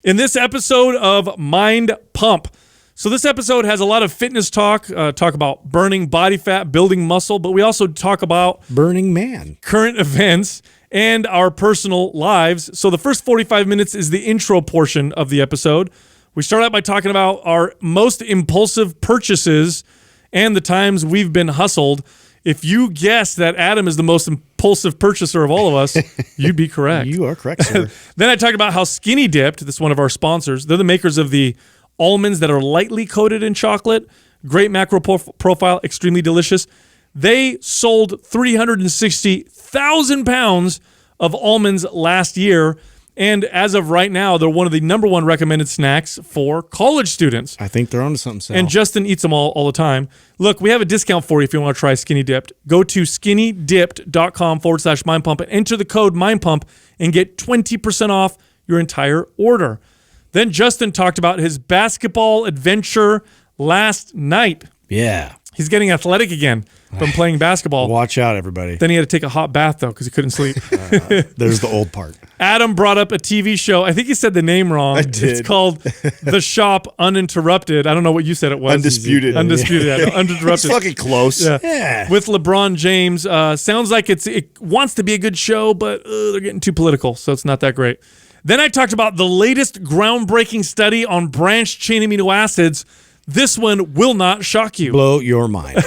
in this episode of Mind Pump. So this episode has a lot of fitness talk about burning body fat, building muscle, but we also talk about Burning Man, current events, and our personal lives. So the first 45 minutes is the intro portion of the episode. We start out by talking about our most impulsive purchases and the times we've been hustled. If you guess that Adam is the most impulsive purchaser of all of us, you'd be correct. You are correct, sir. Then I talked about how Skinny Dipped, this is one of our sponsors, they're the makers of the almonds that are lightly coated in chocolate. Great macro profile, extremely delicious. They sold 360,000 pounds of almonds last year. And as of right now, they're one of the number one recommended snacks for college students. I think they're onto something, Sal. And Justin eats them all the time. Look, we have a discount for you if you want to try Skinny Dipped. Go to skinnydipped.com/mindpump and enter the code mindpump and get 20% off your entire order. Then Justin talked about his basketball adventure last night. Yeah. He's getting athletic again from playing basketball. Watch out, everybody. Then he had to take a hot bath, though, because he couldn't sleep. There's the old part. Adam brought up a TV show. I think he said the name wrong. I did. It's called The Shop Uninterrupted. I don't know what you said it was. Undisputed. Uninterrupted. It's fucking close. Yeah. With LeBron James. Sounds like it wants to be a good show, but they're getting too political, so it's not that great. Then I talked about the latest groundbreaking study on branched-chain amino acids. This one will not shock you. Blow your mind.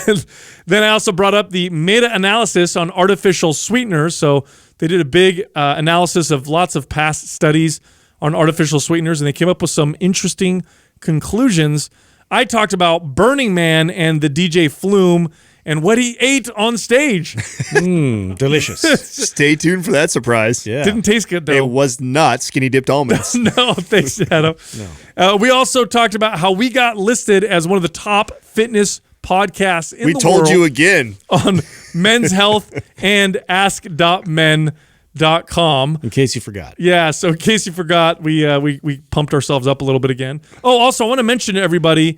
Then I also brought up the meta-analysis on artificial sweeteners. So they did a big analysis of lots of past studies on artificial sweeteners, and they came up with some interesting conclusions. I talked about Burning Man and the DJ Flume and what he ate on stage. Delicious. Stay tuned for that surprise. Yeah. Didn't taste good, though. It was not Skinny Dipped Almonds. No, thanks, Adam. No. We also talked about how we got listed as one of the top fitness podcasts in We the told world you again. on Men's Health and ask.men.com. In case you forgot. Yeah, so in case you forgot, we pumped ourselves up a little bit again. Oh, also, I want to mention to everybody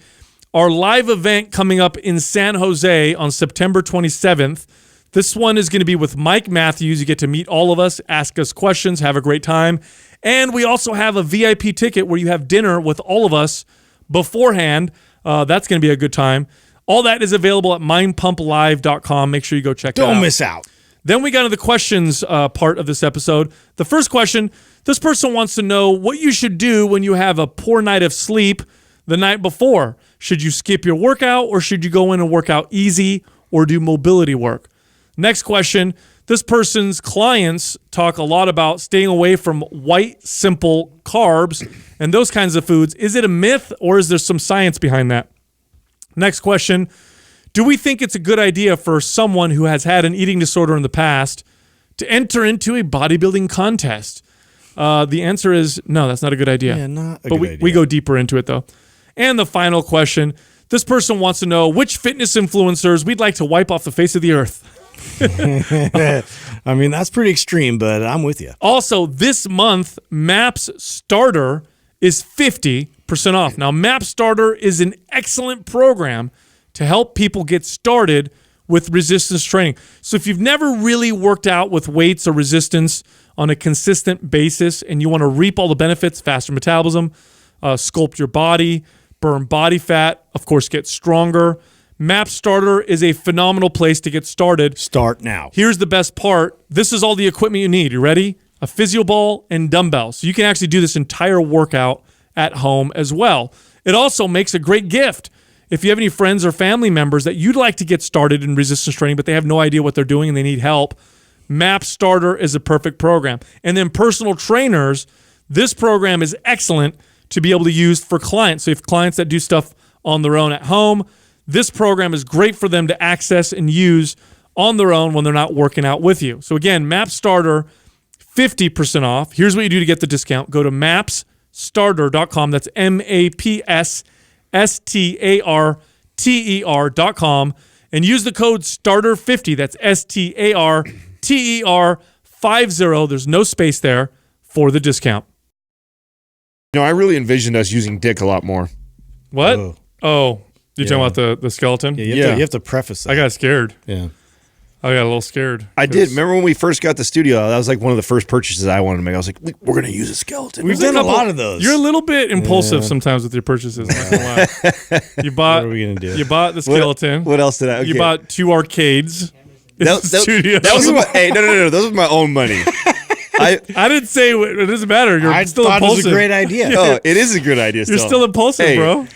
our live event coming up in San Jose on September 27th. This one is going to be with Mike Matthews. You get to meet all of us, ask us questions, have a great time. And we also have a VIP ticket where you have dinner with all of us beforehand. That's going to be a good time. All that is available at mindpumplive.com. Make sure you go check that out. Don't miss out. Then we got to the questions part of this episode. The first question, this person wants to know what you should do when you have a poor night of sleep the night before. Should you skip your workout, or should you go in and work out easy or do mobility work? Next question, this person's clients talk a lot about staying away from white, simple carbs and those kinds of foods. Is it a myth, or is there some science behind that? Next question, do we think it's a good idea for someone who has had an eating disorder in the past to enter into a bodybuilding contest? The answer is no, that's not a good idea. Yeah, not a but good idea. we go deeper into it, though. And the final question, this person wants to know which fitness influencers we'd like to wipe off the face of the earth. I mean, that's pretty extreme, but I'm with you. Also, this month, MAPS Starter is 50% off. Now, MAPS Starter is an excellent program to help people get started with resistance training. So if you've never really worked out with weights or resistance on a consistent basis and you want to reap all the benefits, faster metabolism, sculpt your body, burn body fat, of course, get stronger, MAPS Starter is a phenomenal place to get started. Start now. Here's the best part. This is all the equipment you need. You ready? A physio ball and dumbbells. So you can actually do this entire workout at home as well. It also makes a great gift. If you have any friends or family members that you'd like to get started in resistance training, but they have no idea what they're doing and they need help, MAPS Starter is a perfect program. And then personal trainers, this program is excellent to be able to use for clients. So if clients that do stuff on their own at home, this program is great for them to access and use on their own when they're not working out with you. So again, MAPS Starter, 50% off. Here's what you do to get the discount. Go to mapsstarter.com. That's MAPSSTARTER.com and use the code STARTER50. That's STARTER50. There's no space there for the discount. You know, I really envisioned us using dick a lot more. What? Oh, you're talking about the skeleton? Yeah, you have to preface that. I got scared. Yeah. I got a little scared. I did. Remember when we first got the studio? That was like one of the first purchases I wanted to make. I was like, we're going to use a skeleton. We've done a lot of those. You're a little bit impulsive sometimes with your purchases. Not gonna lie. You bought. What are we gonna do? You bought the skeleton. What else did I? Okay. You bought 2 arcades. That was hey, no. Those were my own money. I didn't say it doesn't matter. You're still thought impulsive. it was a great idea. Oh, it is a good idea. You're still impulsive, Hey, bro.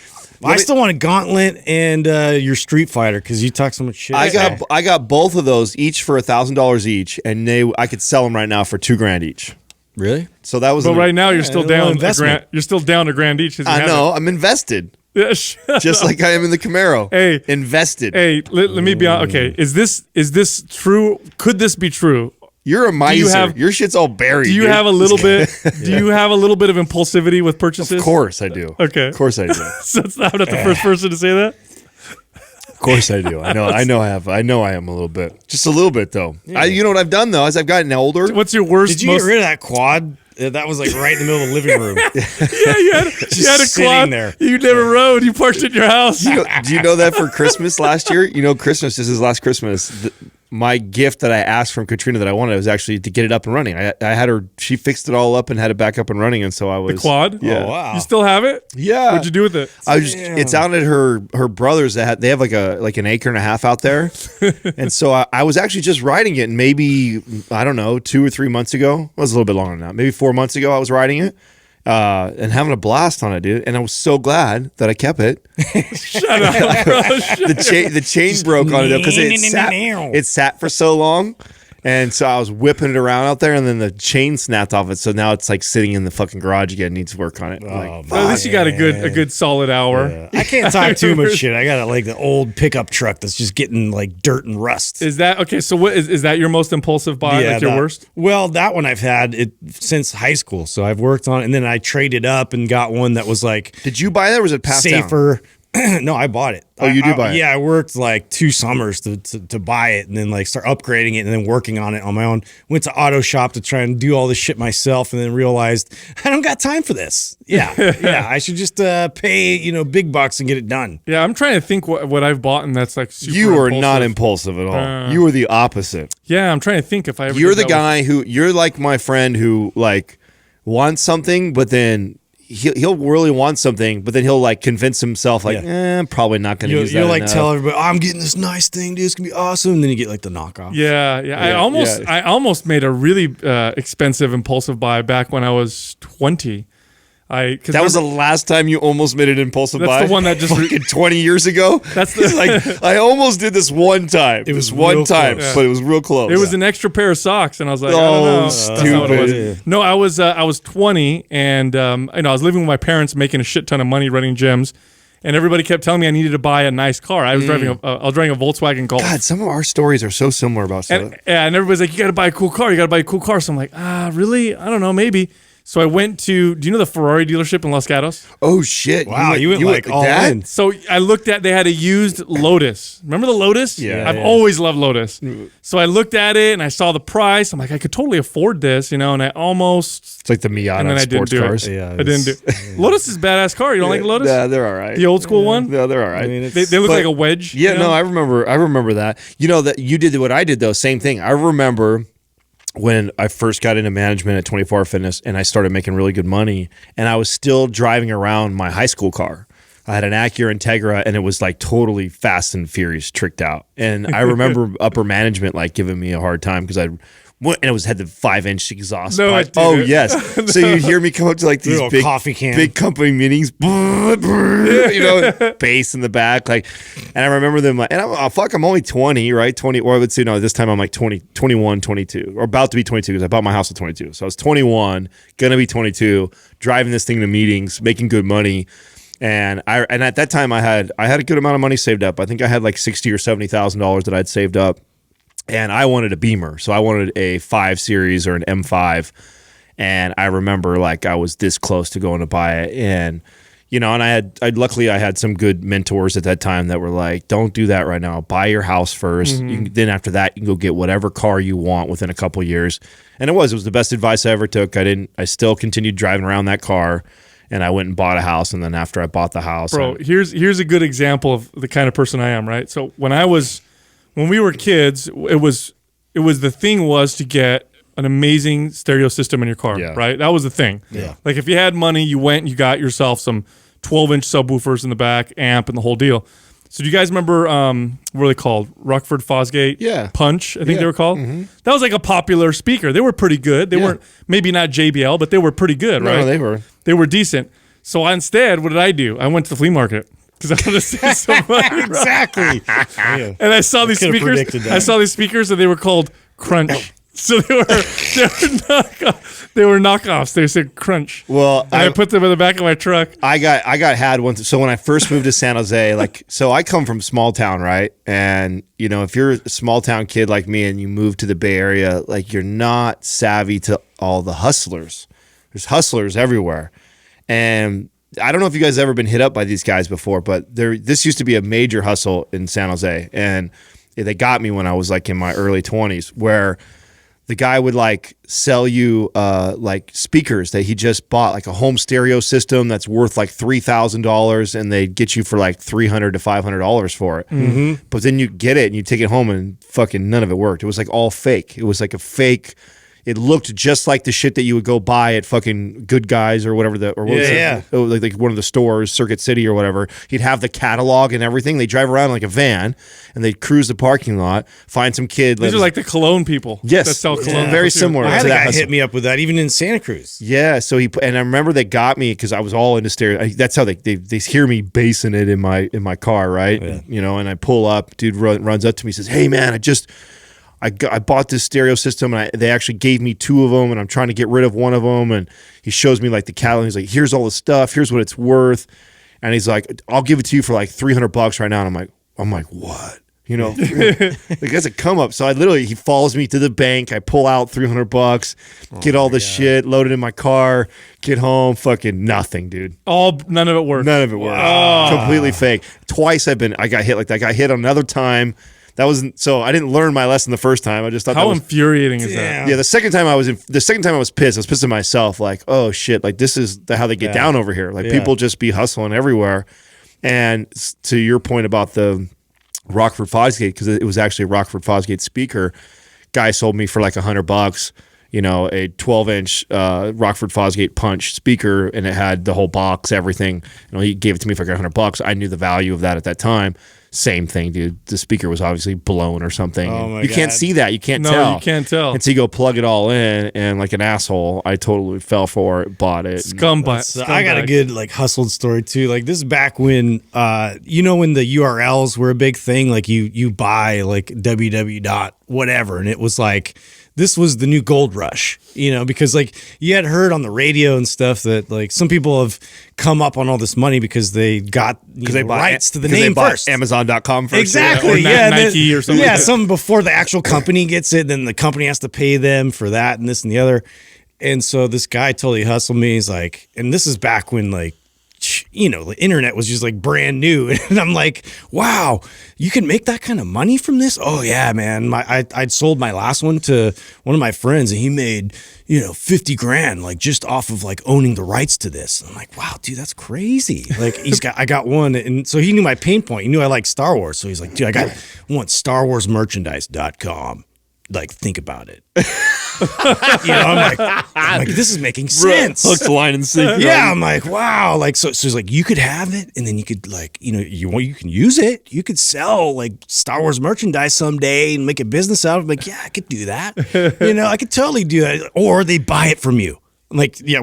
I still want a Gauntlet and your Street Fighter because you talk so much shit. I got both of those each for $1,000 each, and I could sell them right now for $2,000 each. Really? So that was. But right now you're still down investment. You're still down $1,000 each. I know. I'm invested, Yeah, just like I am in the Camaro. Hey, invested. Hey, let me be honest. Okay, is this true? Could this be true? You're a miser. Your shit's all buried. Do you have a little bit? Do you have a little bit of impulsivity with purchases? Of course I do. Okay. Of course I do. So I'm not the first person to say that. Of course I do. I know I am a little bit. Just a little bit though. Yeah. You know what I've done though, as I've gotten older. What's your worst? Did you get rid of that quad? That was like right in the middle of the living room. Yeah, you had a sitting quad there. you never rode. You parked at your house. Do you know that for Christmas last year? You know, Christmas, this is last Christmas. My gift that I asked from Katrina that I wanted was actually to get it up and running. I had her, she fixed it all up and had it back up and running. And so I was. The quad? Yeah. Oh, wow. You still have it? Yeah. What'd you do with it? It's out at her brother's. They have like an acre and a half out there. And so I was actually just riding it. And maybe, I don't know, 2 or 3 months ago. It was a little bit longer than that. Maybe 4 months ago I was riding it. And having a blast on it, dude. And I was so glad that I kept it. Shut up, bro. The chain broke on it because it sat for so long. And so I was whipping it around out there, and then the chain snapped off it. So now it's like sitting in the fucking garage again. Needs work on it. At least you got a good solid hour. Yeah. I can't talk too much shit. I got like the old pickup truck that's just getting like dirt and rust. Is that okay? So what is that your most impulsive buy? Like your worst? Well, that one I've had it since high school. So I've worked on it, and then I traded up and got one that was like. Did you buy that or was it passed safer? No, I bought it. Oh, you buy it? Yeah, I worked like 2 summers to buy it and then like start upgrading it and then working on it on my own. Went to auto shop to try and do all this shit myself and then realized I don't got time for this. Yeah, I should just pay big bucks and get it done. Yeah, I'm trying to think what I've bought and that's like super You are impulsive. not impulsive at all. You are the opposite. Yeah, I'm trying to think if I ever. You're the guy you're like my friend who like wants something, but then he'll really want something, but then he'll like convince himself like, I'm probably not going to use that. You'll like enough. tell everybody, I'm getting this nice thing, dude. It's gonna be awesome. And then you get like the knockoff. Yeah. I almost made a really expensive impulsive buy back when I was 20. That was the last time you almost made an impulsive buy. That's the one that just fucking 20 years ago. That's the like I almost did this one time. It was one time, but it was real close. It was an extra pair of socks, and I was like, I don't know. Stupid. That's not what it was. No, I was 20, and I was living with my parents, making a shit ton of money running gyms, and everybody kept telling me I needed to buy a nice car. I was driving a Volkswagen Golf. God, some of our stories are so similar about stuff. And everybody's like, you got to buy a cool car. You got to buy a cool car. So I'm like, really? I don't know, maybe. So I went to, do you know the Ferrari dealership in Los Gatos? Oh, shit. Wow, you went like all in. So I looked at, they had a used Lotus. Remember the Lotus? Yeah. I've always loved Lotus. So I looked at it and I saw the price. I'm like, I could totally afford this, and I almost. It's like the Miata of sports cars. Yeah, I didn't do it. Lotus is a badass car. You don't like Lotus? Yeah, they're all right. The old school one? Yeah, they're all right. I mean, They look like a wedge. Yeah, no, I remember that. You know that you did what I did though, same thing. I remember when I first got into management at 24 Hour Fitness and I started making really good money, and I was still driving around my high school car. I had an Acura Integra, and it was like totally Fast and Furious tricked out. And I remember upper management like giving me a hard time because and it had the 5-inch exhaust. No, I didn't. Oh yes. So you'd hear me come up to like these Little big coffee can. big company meetings, bass in the back, like. And I remember them like, and I'm only 20, right? 20, or I would say no. This time I'm like 20, 21, 22, or about to be 22 because I bought my house at 22. So I was 21, gonna be 22, driving this thing to meetings, making good money. And at that time I had a good amount of money saved up. I think I had like $60,000 or $70,000 that I'd saved up. And I wanted a Beamer. So I wanted a 5 Series or an M5. And I remember like I was this close to going to buy it. And, and luckily I had some good mentors at that time that were like, don't do that right now. Buy your house first. Then after that, you can go get whatever car you want within a couple of years. And it was the best advice I ever took. I still continued driving around that car. And I went and bought a house. And then after I bought the house. Bro, here's a good example of the kind of person I am, right? So when I was when we were kids, it was the thing was to get an amazing stereo system in your car, Yeah. right? That was the thing. Yeah. Like if you had money, you went and you got yourself some 12-inch subwoofers in the back, amp, and the whole deal. So do you guys remember what are they called? Rockford Fosgate Yeah. Punch, I think Yeah. they were called. That was like a popular speaker. They were pretty good. They weren't maybe not JBL, but they were pretty good, right? No, they were. They were decent. So instead, what did I do? I went to the flea market because I wanted to save some money. Exactly. Yeah. And I saw these could've speakers. predicted that. I saw these speakers, and they were called Crunch. So they were knockoffs. They said Crunch. Well, And I put them in the back of my truck. I had one. So when I first moved to San Jose, so I come from small town, right? And if you're a small town kid like me and you move to the Bay Area, like you're not savvy to all the hustlers. There's hustlers everywhere, and I don't know if you guys ever been hit up by these guys before, but this used to be a major hustle in San Jose, and they got me when I was like in my early 20s, where the guy would like sell you like speakers that he just bought, like a home stereo system that's worth like $3,000, and they'd get you for like $300 to $500 for it. Mm-hmm. But then you get it and you take it home and fucking none of it worked. It was like all fake. It was like a fake. It looked just like the shit that you would go buy at fucking Good Guys or whatever like one of the stores, Circuit City or whatever. He'd have the catalog and everything. They drive around like a van and they'd cruise the parking lot, find some kid. These are like the cologne people. Yes, that sell cologne. very similar. I had to a that guy hustle. hit me up with that, even in Santa Cruz. Yeah, so and I remember they got me because I was all into stereo. That's how they hear me basing it in my car, right? Yeah. And I pull up, dude runs up to me, says, "Hey man, I bought this stereo system, and they actually gave me 2 of them, and I'm trying to get rid of one of them." And he shows me like the catalog. He's like, "Here's all the stuff. Here's what it's worth." And he's like, "I'll give it to you for like $300 right now." And I'm like, what? Like that's a come up. So he follows me to the bank. I pull out $300, get all the shit, load it in my car, get home, fucking nothing, dude. None of it worked. None of it worked. Completely fake. Twice I got hit like that. I got hit another time. That wasn't so. I didn't learn my lesson the first time. I just thought How that was infuriating is that? yeah. The second time I was pissed. I was pissed at myself. Like, oh shit! Like this is how they get down over here. Like people just be hustling everywhere. And to your point about the Rockford Fosgate, because it was actually a Rockford Fosgate speaker, guy sold me for like $100. A 12-inch Rockford Fosgate Punch speaker, and it had the whole box, everything. He gave it to me for like $100. I knew the value of that at that time. Same thing, dude. The speaker was obviously blown or something. Oh my you can't God. see that. You can't No, tell. you can't tell. And so you go plug it all in, and like an asshole, I totally fell for it, bought it. Scumbag. So I got a good like hustled story too. Like this is back when when the URLs were a big thing. Like you buy like www dot whatever, and it was like this was the new gold rush, because like you had heard on the radio and stuff that like some people have come up on all this money because they got they bought rights to the 'cause they name bought first. Amazon.com first. Exactly. Or Yeah. Nike or something Yeah. like that. Something before the actual company gets it, then the company has to pay them for that and this and the other. And so this guy totally hustled me. He's like, and this is back when like, the internet was just like brand new. And I'm like, wow, you can make that kind of money from this? Oh yeah, man. I'd sold my last one to one of my friends and he made, $50,000, like just off of like owning the rights to this. And I'm like, wow, dude, that's crazy. Like I got one. And so he knew my pain point. He knew I like Star Wars. So he's like, dude, I want StarWarsMerchandise.com. Like, think about it. I'm like, this is making sense. Hook, line, and sinker. Yeah, I'm like, wow. Like, so he's like, you could have it, and then you could like, you can use it. You could sell like Star Wars merchandise someday and make a business out of it. I'm like, yeah, I could do that. I could totally do that. Or they buy it from you. I'm like, yeah,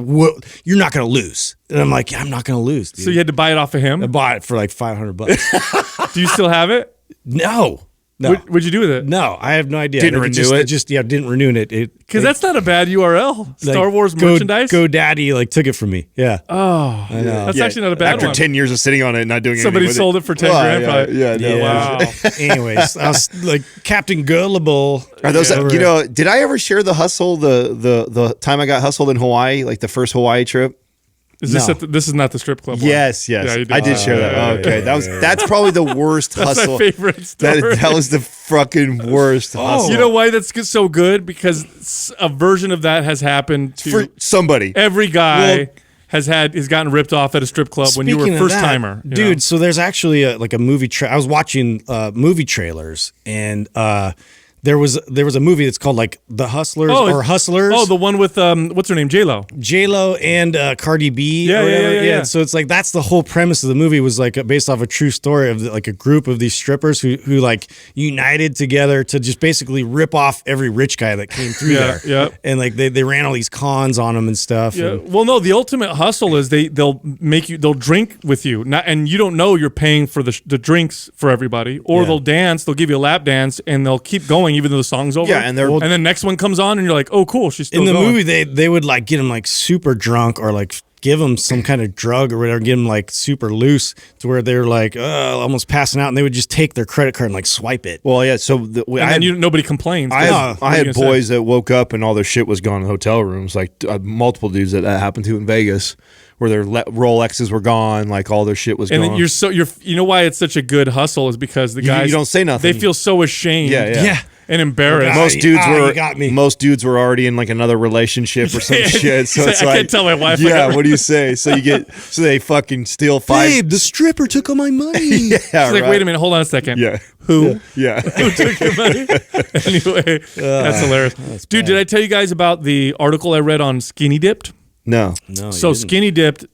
you're not gonna lose. And I'm like, yeah, I'm not gonna lose. Dude. So you had to buy it off of him? I bought it for like $500. Do you still have it? No. What'd you do with it? No, I have no idea. Didn't renew it? Didn't renew it. Because that's not a bad URL. Star Wars Go, merchandise. GoDaddy like took it from me. Yeah. Oh, I know. that's actually not a bad After one. 10 years of sitting on it and not doing Somebody anything sold with it for 10 grand. Probably. Yeah, no. Wow. Anyways, I was like Captain Gullible. Are those did I ever share the hustle, the time I got hustled in Hawaii, like the first Hawaii trip? Is this No. this is not the strip club one? Yes. Yeah, you did. I did share that. Okay. That's probably the worst That's hustle. my favorite story. That was the fucking worst hustle. You know why that's so good? Because a version of that has happened to For somebody. every guy has gotten ripped off at a strip club when you were a Speaking of first that, timer, dude. So there's actually a movie. I was watching movie trailers, and there was a movie that's called like The Hustlers or Hustlers. Oh, the one with what's her name, J-Lo. J-Lo and Cardi B. Yeah, or whatever. yeah. So it's like that's the whole premise of the movie was like based off a true story of like a group of these strippers who like united together to just basically rip off every rich guy that came through there. Yeah. And like they ran all these cons on them and stuff. Yeah. And, Well, no, the ultimate hustle is they'll drink with you, and you don't know you're paying for the drinks for everybody, or they'll dance, they'll give you a lap dance, and they'll keep going even though the song's over. Yeah, and then next one comes on, and you're like, oh, cool, she's still in the going. movie, they would like get him like super drunk or like give them some kind of drug or whatever, get them like super loose to where they're like almost passing out, and they would just take their credit card and like swipe it. Well, yeah. So nobody complains. I had boys that woke up and all their shit was gone in hotel rooms. Like multiple dudes that happened to in Vegas, where their Rolexes were gone, like all their shit was and gone. then you know why it's such a good hustle is because the guys you don't say nothing. They feel so ashamed. Yeah. And embarrassed. Most dudes were already in like another relationship or some shit. So it's I like, can't tell my wife. yeah, what do you say? So they fucking steal five. Babe, the stripper took all my money. Yeah, It's like, wait a minute, hold on a second. Yeah. Who? Yeah. Who took your money? Anyway, that's hilarious. Dude, did I tell you guys about the article I read on Skinny Dipped? No. So Skinny Dipped,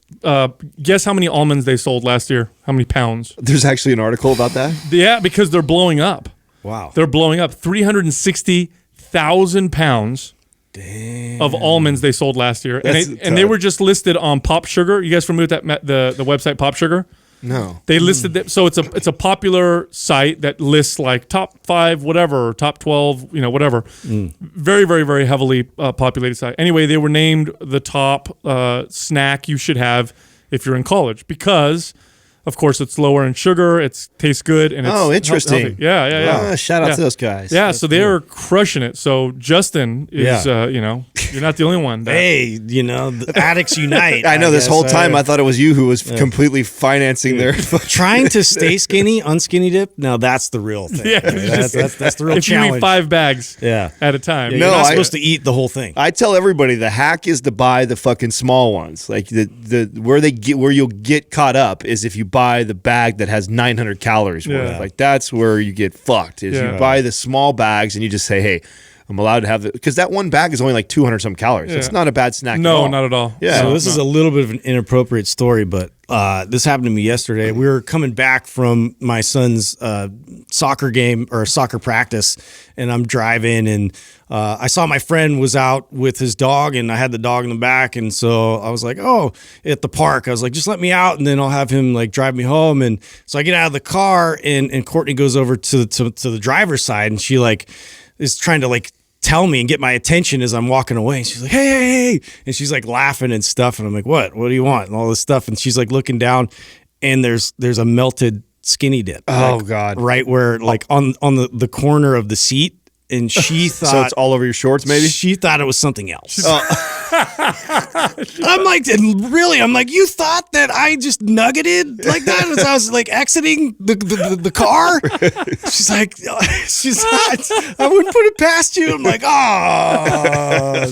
guess how many almonds they sold last year? How many pounds? There's actually an article about that. Yeah, because they're blowing up. Wow. They're blowing up. 360,000 pounds of almonds they sold last year. And they were just listed on Pop Sugar. You guys familiar with that the website Pop Sugar? No. They listed them. So it's a popular site that lists like top 5, whatever, top 12, whatever. Very, very, very heavily populated site. Anyway, they were named the top snack you should have if you're in college because, of course, it's lower in sugar. It tastes good and it's interesting. healthy. Yeah. Shout out to those guys. Yeah, so they're crushing it. So Justin is, you're not the only one. Hey, the addicts unite. I know this whole time I thought it was you who was completely financing their trying to stay skinny, unskinny dip. Now that's the real thing. Yeah, that's the real if challenge. you eat 5 bags at a time. You're not supposed to eat the whole thing. I tell everybody the hack is to buy the fucking small ones. Like where you'll get caught up is if you buy the bag that has 900 calories worth. Like that's where you get fucked. Is you buy the small bags and you just say, hey, I'm allowed to have it because that one bag is only like 200 some calories. It's not a bad snack. No, at all. not at all. Yeah. So this is a little bit of an inappropriate story, but this happened to me yesterday. We were coming back from my son's soccer game or soccer practice, and I'm driving, and I saw my friend was out with his dog, and I had the dog in the back, and so I was like, oh, at the park. I was like, just let me out, and then I'll have him like drive me home. And so I get out of the car, and Courtney goes over to the driver's side, and she like is trying to like tell me and get my attention as I'm walking away. And she's like, hey. And she's like laughing and stuff. And I'm like, what do you want? And all this stuff. And she's like looking down and there's a melted Skinny Dip. Oh like, God. Right where like on the corner of the seat. And she thought so it's all over your shorts, maybe? She thought it was something else. I'm like, you thought that I just nuggeted like that as I was like exiting the car? She's like, I wouldn't put it past you. I'm like,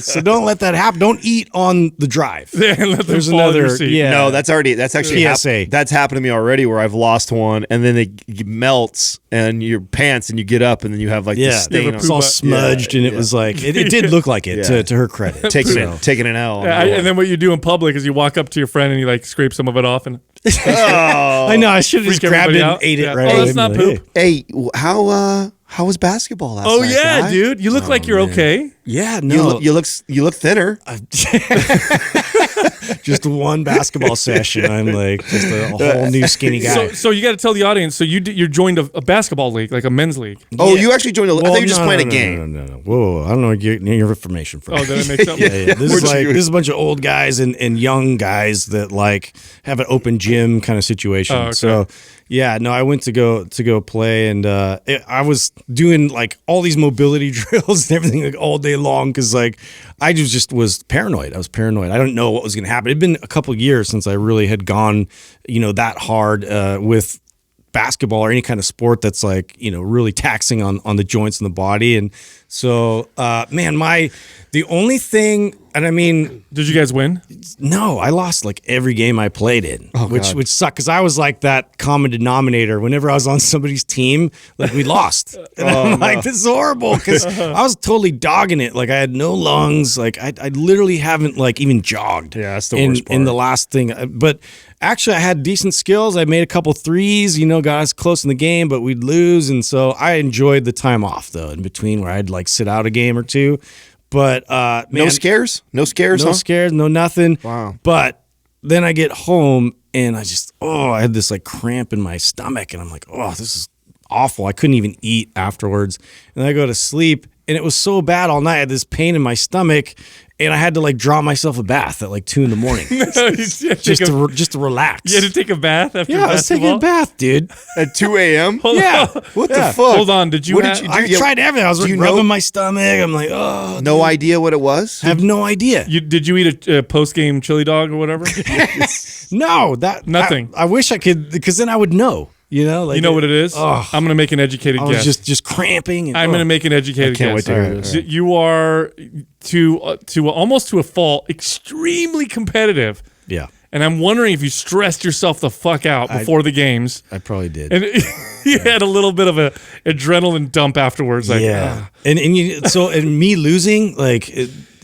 so don't let that happen. Don't eat on the drive. There's another. No, that's actually PSA. That's happened to me already where I've lost one and then it melts and your pants and you get up and then you have like the stain. It's all smudged and it was like it did look like it to her credit. Taking an L. And then what you do in public is you walk up to your friend and you like scrape some of it off and I know I should have just grabbed it and ate it right away. Oh, that's not poop. Hey, how was basketball last night? Oh yeah, guy? dude, you look like you're okay. Yeah, no, you look thinner. Just one basketball session, I'm like just a whole new skinny guy. So you got to tell the audience. So you joined a basketball league, like a men's league. Oh, you actually joined I thought you were just playing a game. No. Whoa, I don't know where you're getting your information from. Oh, did I make something? Yeah. This is a bunch of old guys and young guys that like have an open gym kind of situation. Oh, okay. So yeah, no, I went to go play, and I was doing like all these mobility drills and everything like all day long because like I just was paranoid. I was paranoid. I don't know what was going to happen. It'd been a couple of years since I really had gone, that hard with basketball or any kind of sport that's like really taxing on the joints and the body. And so, man, the only thing And I mean, Did you guys win? no, I lost like every game I played in, which God. sucked because I was like that common denominator. Whenever I was on somebody's team, like we lost. And I'm like, this is horrible because I was totally dogging it. Like I had no lungs. Like I literally haven't like even jogged. Yeah, that's the in, worst part. in the last thing. But actually, I had decent skills. I made a couple threes, got us close in the game, but we'd lose. And so I enjoyed the time off though, in between where I'd like sit out a game or two. But man, No scares? No scares, no huh? scares, no nothing. Wow. But then I get home and I had this like cramp in my stomach and I'm like, oh, this is awful. I couldn't even eat afterwards. And I go to sleep and it was so bad all night. I had this pain in my stomach and I had to like draw myself a bath at like 2 a.m. just to relax. You had to take a bath after I was taking a basketball? bath, dude. At 2 a.m.? Yeah. What Yeah. the fuck? Hold on. Did you What have- did you I do? tried everything. I was Do you rubbing know- my stomach. I'm like, oh, No idea what it was? I have no idea. Did you eat a post-game chili dog or whatever? No, Nothing. I wish I could, because then I would know. Like You know what it is? Oh, I'm going to make an educated I was guess. just cramping. And, I'm going to make an educated Can't wait guess. to hear this. You are to almost to a fault, extremely competitive. Yeah, And I'm wondering if you stressed yourself the fuck out before the games, I probably did. and you had a little bit of a adrenaline dump afterwards. Like, yeah, and me losing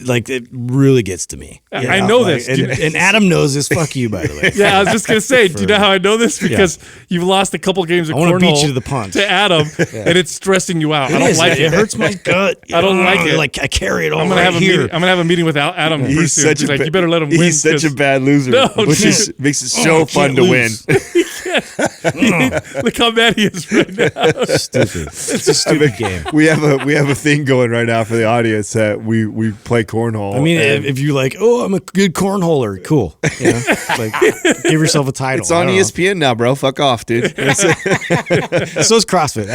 it really gets to me. I know this. and Adam knows this. Fuck you, by the way. Yeah, I was just gonna say. Do you know how I know this? Because you've lost a couple games of I wanna cornhole beat you to the punch. to Adam, and it's stressing you out. I It don't is. like It hurts my gut. I don't like it. Like I carry it all I'm gonna right have a here. meeting. I'm gonna have a meeting with Adam. pretty He's soon. such He's a like, ba- you better let him win. He's such a 'cause- bad loser, No, which dude. makes it so I fun can't to lose. win. Look how mad he is right now. Stupid. It's a stupid game. We have a thing going right now for the audience that we play cornhole. I mean, and if you like, oh, I'm a good cornholer, cool. Like, give yourself a title. it's on I don't know. ESPN now, bro. Fuck off, dude. So is CrossFit.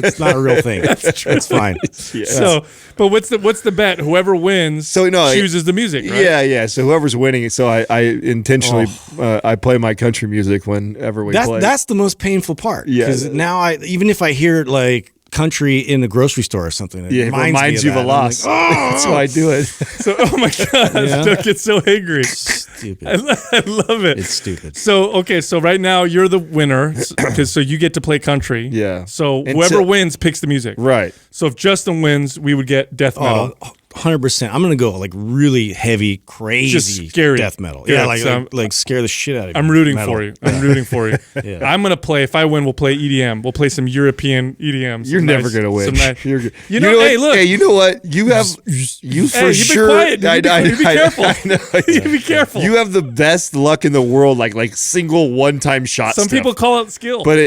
It's not a real thing. It's fine. So, but what's the bet? Whoever wins, So, no, chooses the music. Right? Yeah. So whoever's winning, so I intentionally I play my country music whenever we play. That's the most painful part. Yeah. Because now even if I hear like country in the grogrocery store or something, it it reminds you of a that. loss. I'm like, That's why I do it. So, oh my god, Yeah. don't get so angry. Stupid. I love it. It's stupid. So okay, so right now you're the winner because so you get to play country. Yeah. So And whoever so- wins picks the music. Right. So if Justin wins, we would get death metal. 100%. I'm gonna go like really heavy, crazy, Just scary. death metal. Good. Yeah, So like scare the shit out of you. I'm rooting metal. for you. I'm rooting for you. Yeah. I'm gonna play. If I win, we'll play EDM. We'll play some European EDM. You're some never nice- gonna win. some nice- You're, You know, hey, what? look. Hey, you know what? You have you for Hey, you be sure. quiet. You be careful. You be careful. You have the best luck in the world, like single one-time shot. Some stuff. people call it skill. But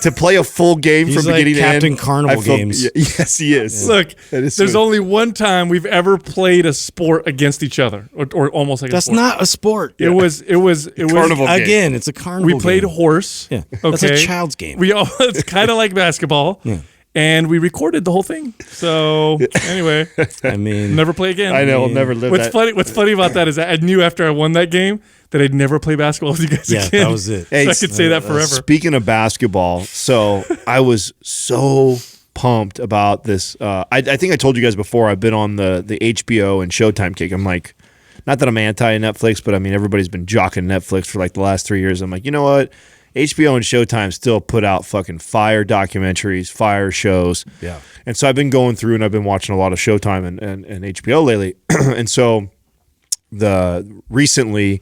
to play a full game He's from like beginning to Captain end, Carnival I feel- games. Yes, he is. Look, That is there's true. only one time we've ever played a sport against each other, or almost like That's a sport. not a sport. It was Carnival game. Again, it's a carnival. We played game. horse. Yeah, Okay. that's a child's game. We all it's kind of like basketball. Yeah. And we recorded the whole thing. So anyway, I mean, never play again. I know. I'll never live What's that. funny? What's funny about that is I knew after I won that game that I'd never play basketball with you guys yeah, again. that was it. So I could say that forever. Speaking of basketball, so I was so pumped about this. I think I told you guys before. I've been on the HBO and Showtime kick. I'm like, not that I'm anti Netflix, but I mean everybody's been jocking Netflix for like the last 3 years. I'm like, you know what? HBO and Showtime still put out fucking fire documentaries, fire shows. Yeah. And so I've been going through and I've been watching a lot of Showtime and HBO lately. And so recently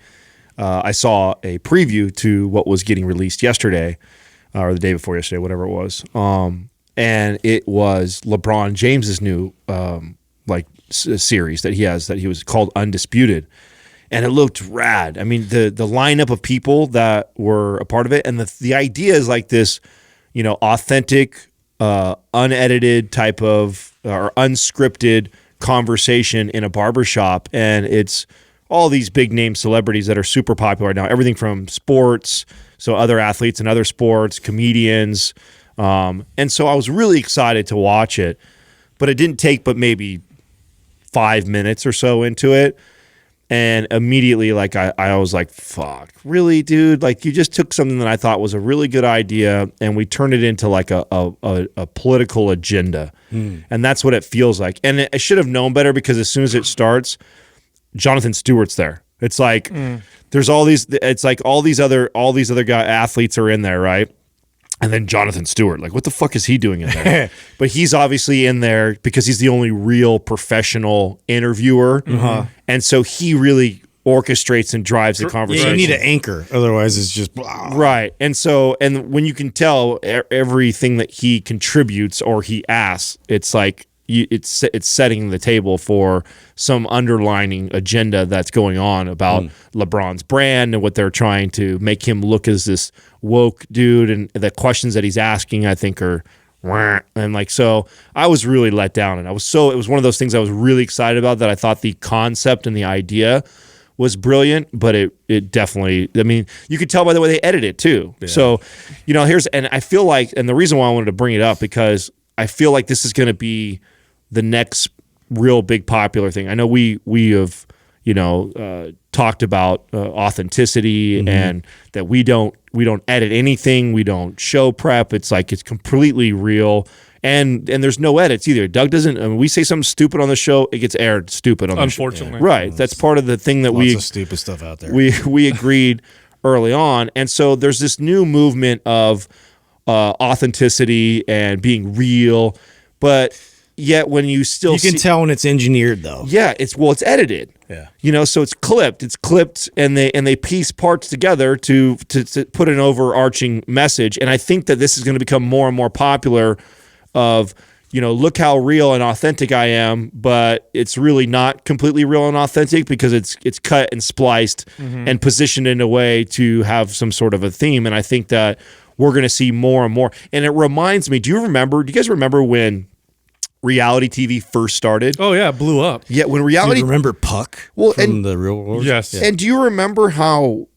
I saw a preview to what was getting released yesterday or the day before yesterday, whatever it was. And it was LeBron James's new series that he was called Undisputed. And it looked rad. I mean, the lineup of people that were a part of it, and the idea is like this, authentic, unedited type of or unscripted conversation in a barbershop, and it's all these big name celebrities that are super popular right now. Everything from sports, so other athletes and other sports, comedians, and so I was really excited to watch it, but it didn't take but maybe 5 minutes or so into it. And immediately, like, I was like, fuck, really, dude? Like, you just took something that I thought was a really good idea and we turned it into like a political agenda. And that's what it feels like. And I should have known better because as soon as it starts, Jonathan Stewart's there. It's like there's all these. It's like all these other guy athletes are in there, right? And then Jonathan Stewart, like, what the fuck is he doing in there? But he's obviously in there because he's the only real professional interviewer, and so he really orchestrates and drives the conversation. Yeah, you need an anchor, otherwise it's just blah. Right. And so, and when you can tell everything that he contributes or he asks, it's like it's setting the table for some underlining agenda that's going on about LeBron's brand and what they're trying to make him look as this woke dude, and the questions that he's asking, I think, are and like, so I was really let down, and it was one of those things I was really excited about, that I thought the concept and the idea was brilliant, but it definitely, I mean, you could tell by the way they edit it too. Yeah. So, and I feel like, and the reason why I wanted to bring it up, because I feel like this is going to be the next real big popular thing. I know we have, talked about authenticity, and that we don't edit anything. We don't show prep. It's like, it's completely real. And there's no edits either. Doug doesn't. I mean, we say something stupid on the show, it gets aired stupid on the show. Unfortunately, right? That's part of the thing that lots of stupid stuff out there. We agreed early on, and so there's this new movement of authenticity and being real, but yet when you can tell when it's engineered though. Yeah, it's edited. Yeah, so it's clipped, and they piece parts together to put an overarching message. And I think that this is going to become more and more popular. Of, look how real and authentic I am, but it's really not completely real and authentic because it's cut and spliced and positioned in a way to have some sort of a theme. And I think that we're going to see more and more. And it reminds me, do you guys remember when reality TV first started? Oh yeah, it blew up. Yeah, when reality. Do you remember Puck from the Real World? Yes. Yeah. And do you remember how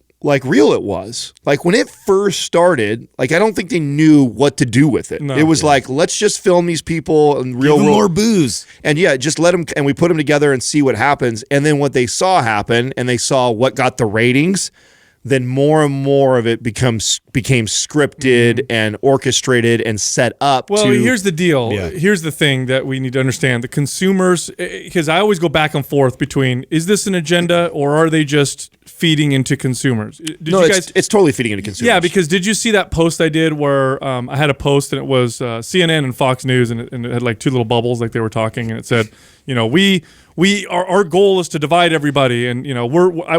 real it was? Like when it first started, I don't think they knew what to do with it. No, it was let's just film these people in real world. More booze. And just let them, and we put them together and see what happens. And then what they saw happen, and they saw what got the ratings, then more and more of it became scripted and orchestrated and set up. Well, here's the deal. Yeah. Here's the thing that we need to understand. The consumers, because I always go back and forth between, is this an agenda or are they just feeding into consumers? It's totally feeding into consumers. Yeah, because did you see that post I did where I had a post and it was CNN and Fox News, and it had like two little bubbles like they were talking, and it said, our goal is to divide everybody, and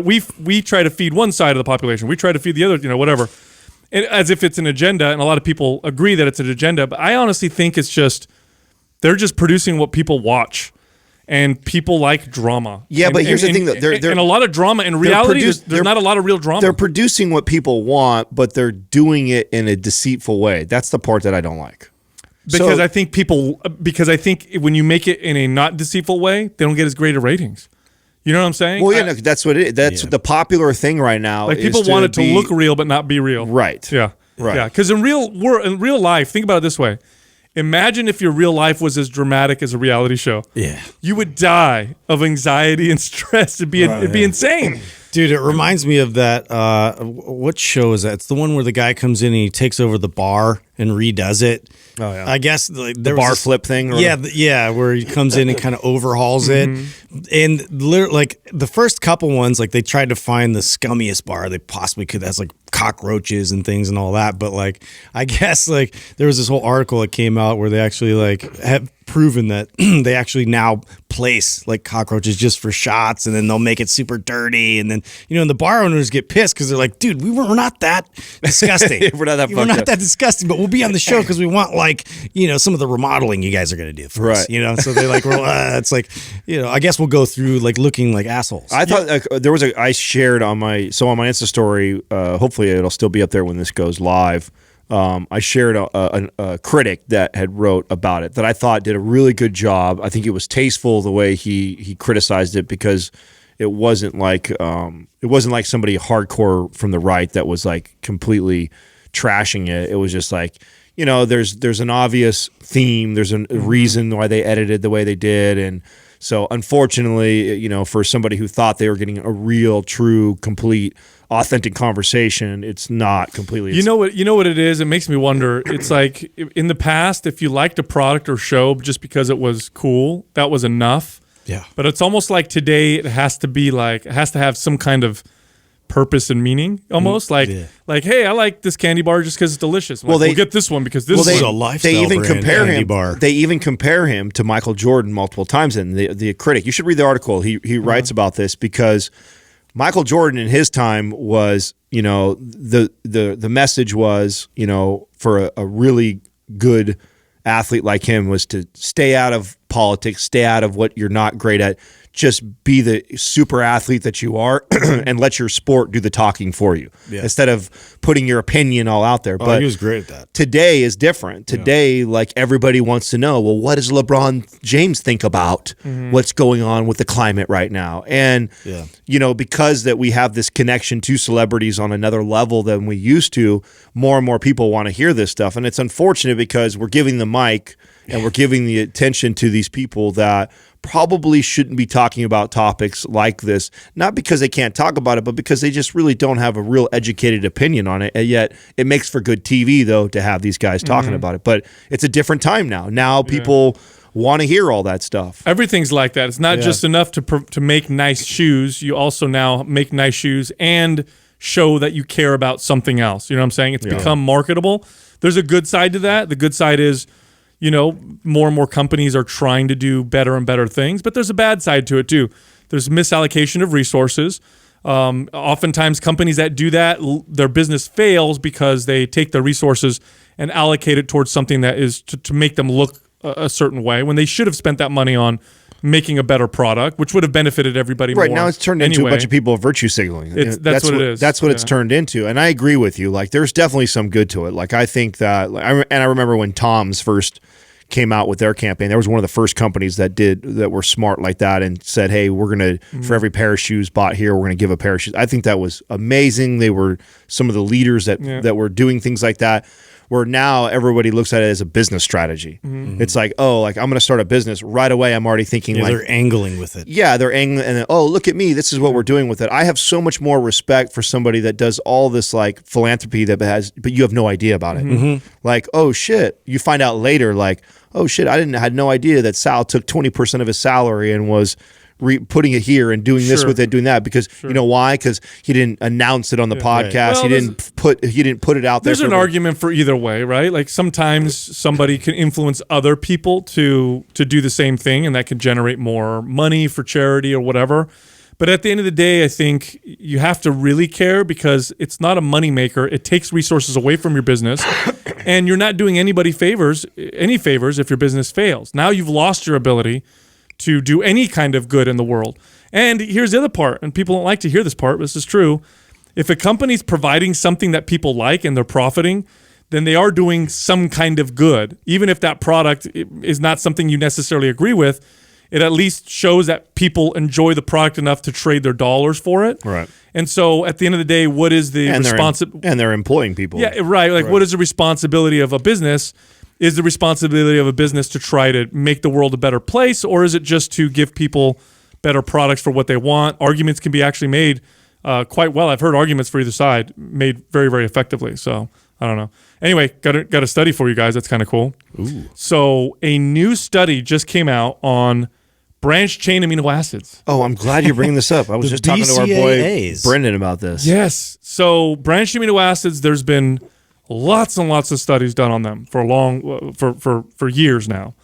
we try to feed one side of the population, we try to feed the other, whatever, and as if it's an agenda, and a lot of people agree that it's an agenda, but I honestly think it's just they're just producing what people watch. And people like drama. Yeah, but here's the thing, though. And a lot of drama in reality, there's not a lot of real drama. They're producing what people want, but they're doing it in a deceitful way. That's the part that I don't like. Because I think when you make it in a not deceitful way, they don't get as great of ratings. You know what I'm saying? Well, yeah, that's what it is. That's the popular thing right now. Like people want it to look real, but not be real. Right. Yeah. Right. Yeah. Because in real life, think about it this way. Imagine if your real life was as dramatic as a reality show. Yeah. You would die of anxiety and stress. It'd be insane. Dude, it reminds me of that, what show is that? It's the one where the guy comes in and he takes over the bar and redoes it. Oh, yeah. I guess the bar flip thing? Or? Yeah, where he comes in and kind of overhauls it. And literally, the first couple ones, they tried to find the scummiest bar they possibly could. That's cockroaches and things and all that. But I guess there was this whole article that came out where they actually have proven that they actually now place cockroaches just for shots, and then they'll make it super dirty, and then and the bar owners get pissed because they're like, dude, we're not that disgusting. We're not that disgusting, but we'll be on the show because we want some of the remodeling you guys are gonna do for us, so they're like, well, it's I guess we'll go through looking like assholes. I thought there was I shared on my Insta story, hopefully it'll still be up there when this goes live. I shared a critic that had wrote about it that I thought did a really good job. I think it was tasteful the way he criticized it, because it wasn't like somebody hardcore from the right that was completely trashing it. It was just there's an obvious theme, there's a reason why they edited the way they did, and so unfortunately, for somebody who thought they were getting a real, true, complete, authentic conversation, it's not completely. You know what it is? It makes me wonder. It's in the past, if you liked a product or show just because it was cool, that was enough. Yeah. But it's almost like today it has to have some kind of purpose and meaning almost like, hey, I like this candy bar just because it's delicious. Well, we'll get this one because this is a lifestyle brand. They even compare him to Michael Jordan multiple times in the critic. You should read the article. He writes about this because Michael Jordan in his time was, the message was, for a really good athlete like him was to stay out of politics, stay out of what you're not great at. Just be the super athlete that you are and let your sport do the talking for you instead of putting your opinion all out there. But he was great at that. Today is different. Today, like everybody wants to know, well, what does LeBron James think about what's going on with the climate right now? And, because that we have this connection to celebrities on another level than we used to, more and more people want to hear this stuff. And it's unfortunate because we're giving the mic and we're giving the attention to these people that probably shouldn't be talking about topics like this, not because they can't talk about it, but because they just really don't have a real educated opinion on it. And yet it makes for good TV, though, to have these guys talking about it. But it's a different time now. Now people want to hear all that stuff. Everything's like that. It's not just enough to make nice shoes. You also now make nice shoes and show that you care about something else. You know what I'm saying? It's become marketable. There's a good side to that. The good side is, more and more companies are trying to do better and better things, but there's a bad side to it too. There's misallocation of resources. Oftentimes companies that do that, their business fails because they take their resources and allocate it towards something that is to make them look a certain way when they should have spent that money on making a better product, which would have benefited everybody more. Right, now it's turned into a bunch of people virtue signaling. That's what it is. That's what it's turned into. And I agree with you. Like, there's definitely some good to it. Like, I think that, I remember when Tom's first came out with their campaign, there was one of the first companies that were smart like that and said, hey, we're going to, for every pair of shoes bought here, we're going to give a pair of shoes. I think that was amazing. They were some of the leaders that were doing things like that, where now everybody looks at it as a business strategy. It's like, I'm going to start a business right away. I'm already thinking they're angling with it. Yeah, they're angling, and then, look at me. This is what we're doing with it. I have so much more respect for somebody that does all this like philanthropy but you have no idea about it. Like, oh shit, you find out later, like, oh shit, I had no idea that Sal took 20% of his salary and was putting it here and doing this with it, doing that, because you know why? Because he didn't announce it on the podcast. Well, he didn't put it out there. There's an argument for either way, right? Like sometimes somebody can influence other people to do the same thing, and that can generate more money for charity or whatever. But at the end of the day, I think you have to really care, because it's not a moneymaker. It takes resources away from your business, and you're not doing any favors if your business fails. Now you've lost your ability to do any kind of good in the world. And here's the other part, and people don't like to hear this part, but this is true. If a company's providing something that people like and they're profiting, then they are doing some kind of good. Even if that product is not something you necessarily agree with, it at least shows that people enjoy the product enough to trade their dollars for it. Right. And so at the end of the day, what is the responsibility? And they're employing people. Yeah, right. Like, what is the responsibility of a business? Is the responsibility of a business to try to make the world a better place, or is it just to give people better products for what they want? Arguments can be actually made quite well. I've heard arguments for either side made very, very effectively. So I don't know. Anyway, got a study for you guys. That's kind of cool. Ooh. So a new study just came out on branched chain amino acids. Oh, I'm glad you're bringing this up. I was just talking to our boy Brendan about this. Yes. So branched amino acids, there's been lots and lots of studies done on them for years now.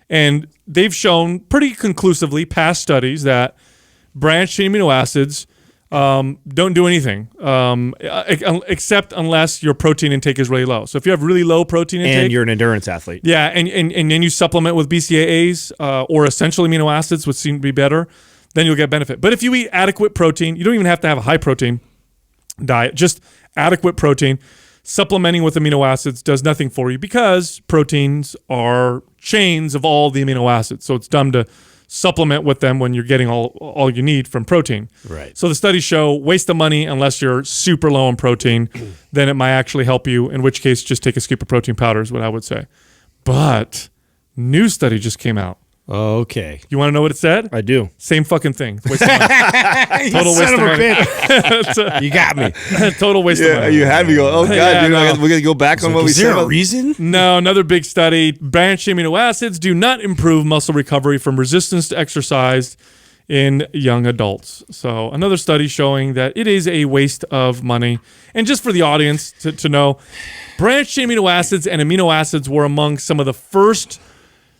And they've shown pretty conclusively, past studies, that branched chain amino acids don't do anything except unless your protein intake is really low. So if you have really low protein intake, and you're an endurance athlete, and then you supplement with BCAAs or essential amino acids, which seem to be better, then you'll get benefit. But if you eat adequate protein, you don't even have to have a high protein diet, just adequate protein. Supplementing with amino acids does nothing for you, because proteins are chains of all the amino acids. So it's dumb to supplement with them when you're getting all you need from protein. Right. So the studies show waste of money unless you're super low in protein. Then it might actually help you, in which case just take a scoop of protein powder is what I would say. But new study just came out. Okay. You want to know what it said? I do. Same fucking thing. Waste of money. Total waste of money. You got me. Total waste of money. You had me go, oh, God, Yeah, dude, no. we're going to go back on what we Is said. there a reason? No, another big study. Branched amino acids do not improve muscle recovery from resistance to exercise in young adults. So another study showing that it is a waste of money. And just for the audience to know, branched amino acids and amino acids were among some of the first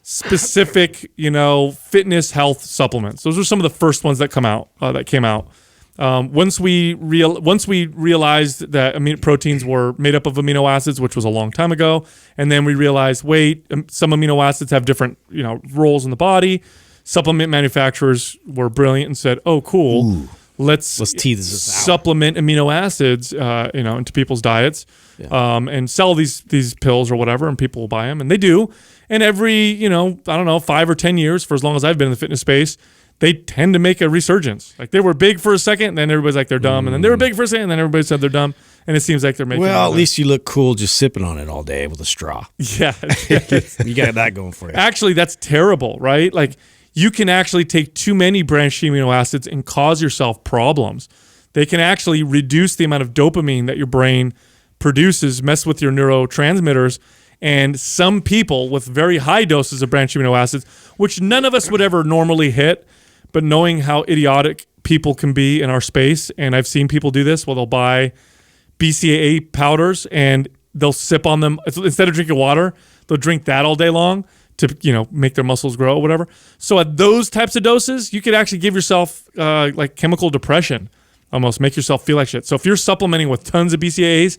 specific, fitness health supplements. Those were some of the first ones that came out. Once we realized that proteins were made up of amino acids, which was a long time ago, and then we realized, wait, some amino acids have different, roles in the body. Supplement manufacturers were brilliant and said, "Oh, cool, Ooh. let's tease this out. Supplement amino acids, into people's diets, and sell these pills or whatever, and people will buy them, and they do. And every 5 or 10 years, for as long as I've been in the fitness space, they tend to make a resurgence. Like they were big for a second, and then everybody's like they're dumb, and then they were big for a second, and then everybody said they're dumb, and it seems like they're making. Well, at least you look cool just sipping on it all day with a straw. Yeah, You got that going for you. actually, that's terrible, right? Like you can actually take too many branched amino acids and cause yourself problems. They can actually reduce the amount of dopamine that your brain produces, mess with your neurotransmitters. And some people with very high doses of branched amino acids, which none of us would ever normally hit, but knowing how idiotic people can be in our space, and I've seen people do this, they'll buy BCAA powders and they'll sip on them. Instead of drinking water, they'll drink that all day long to make their muscles grow or whatever. So at those types of doses, you could actually give yourself like chemical depression, almost make yourself feel like shit. So if you're supplementing with tons of BCAAs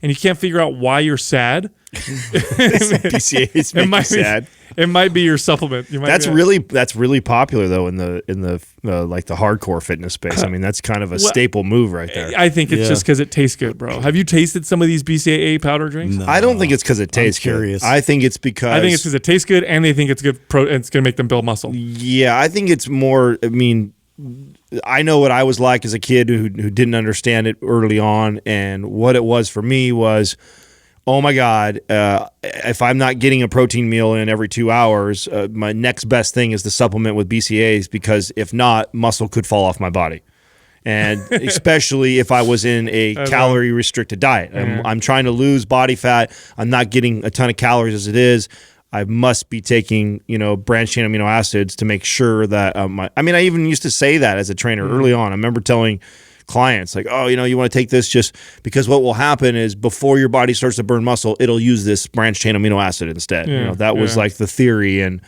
and you can't figure out why you're sad, BCAAs make you sad. It might be your supplement. That's really popular though in the like the hardcore fitness space. I mean, that's kind of a staple move right there. I think it's just because it tastes good, bro. Have you tasted some of these BCAA powder drinks? No. I don't think it's because it tastes good. curious. I think it's because it tastes good, and they think it's good. It's going to make them build muscle. Yeah, I think it's more. I mean, I know what I was like as a kid who didn't understand it early on, and what it was for me was, oh my God, if I'm not getting a protein meal in every 2 hours, my next best thing is to supplement with BCAAs, because if not, muscle could fall off my body. And especially if I was in a calorie restricted diet. I'm trying to lose body fat. I'm not getting a ton of calories as it is. I must be taking, branched chain amino acids to make sure that I even used to say that as a trainer early on. I remember telling clients like, oh, you want to take this just because what will happen is before your body starts to burn muscle, it'll use this branched chain amino acid instead. That was like the theory and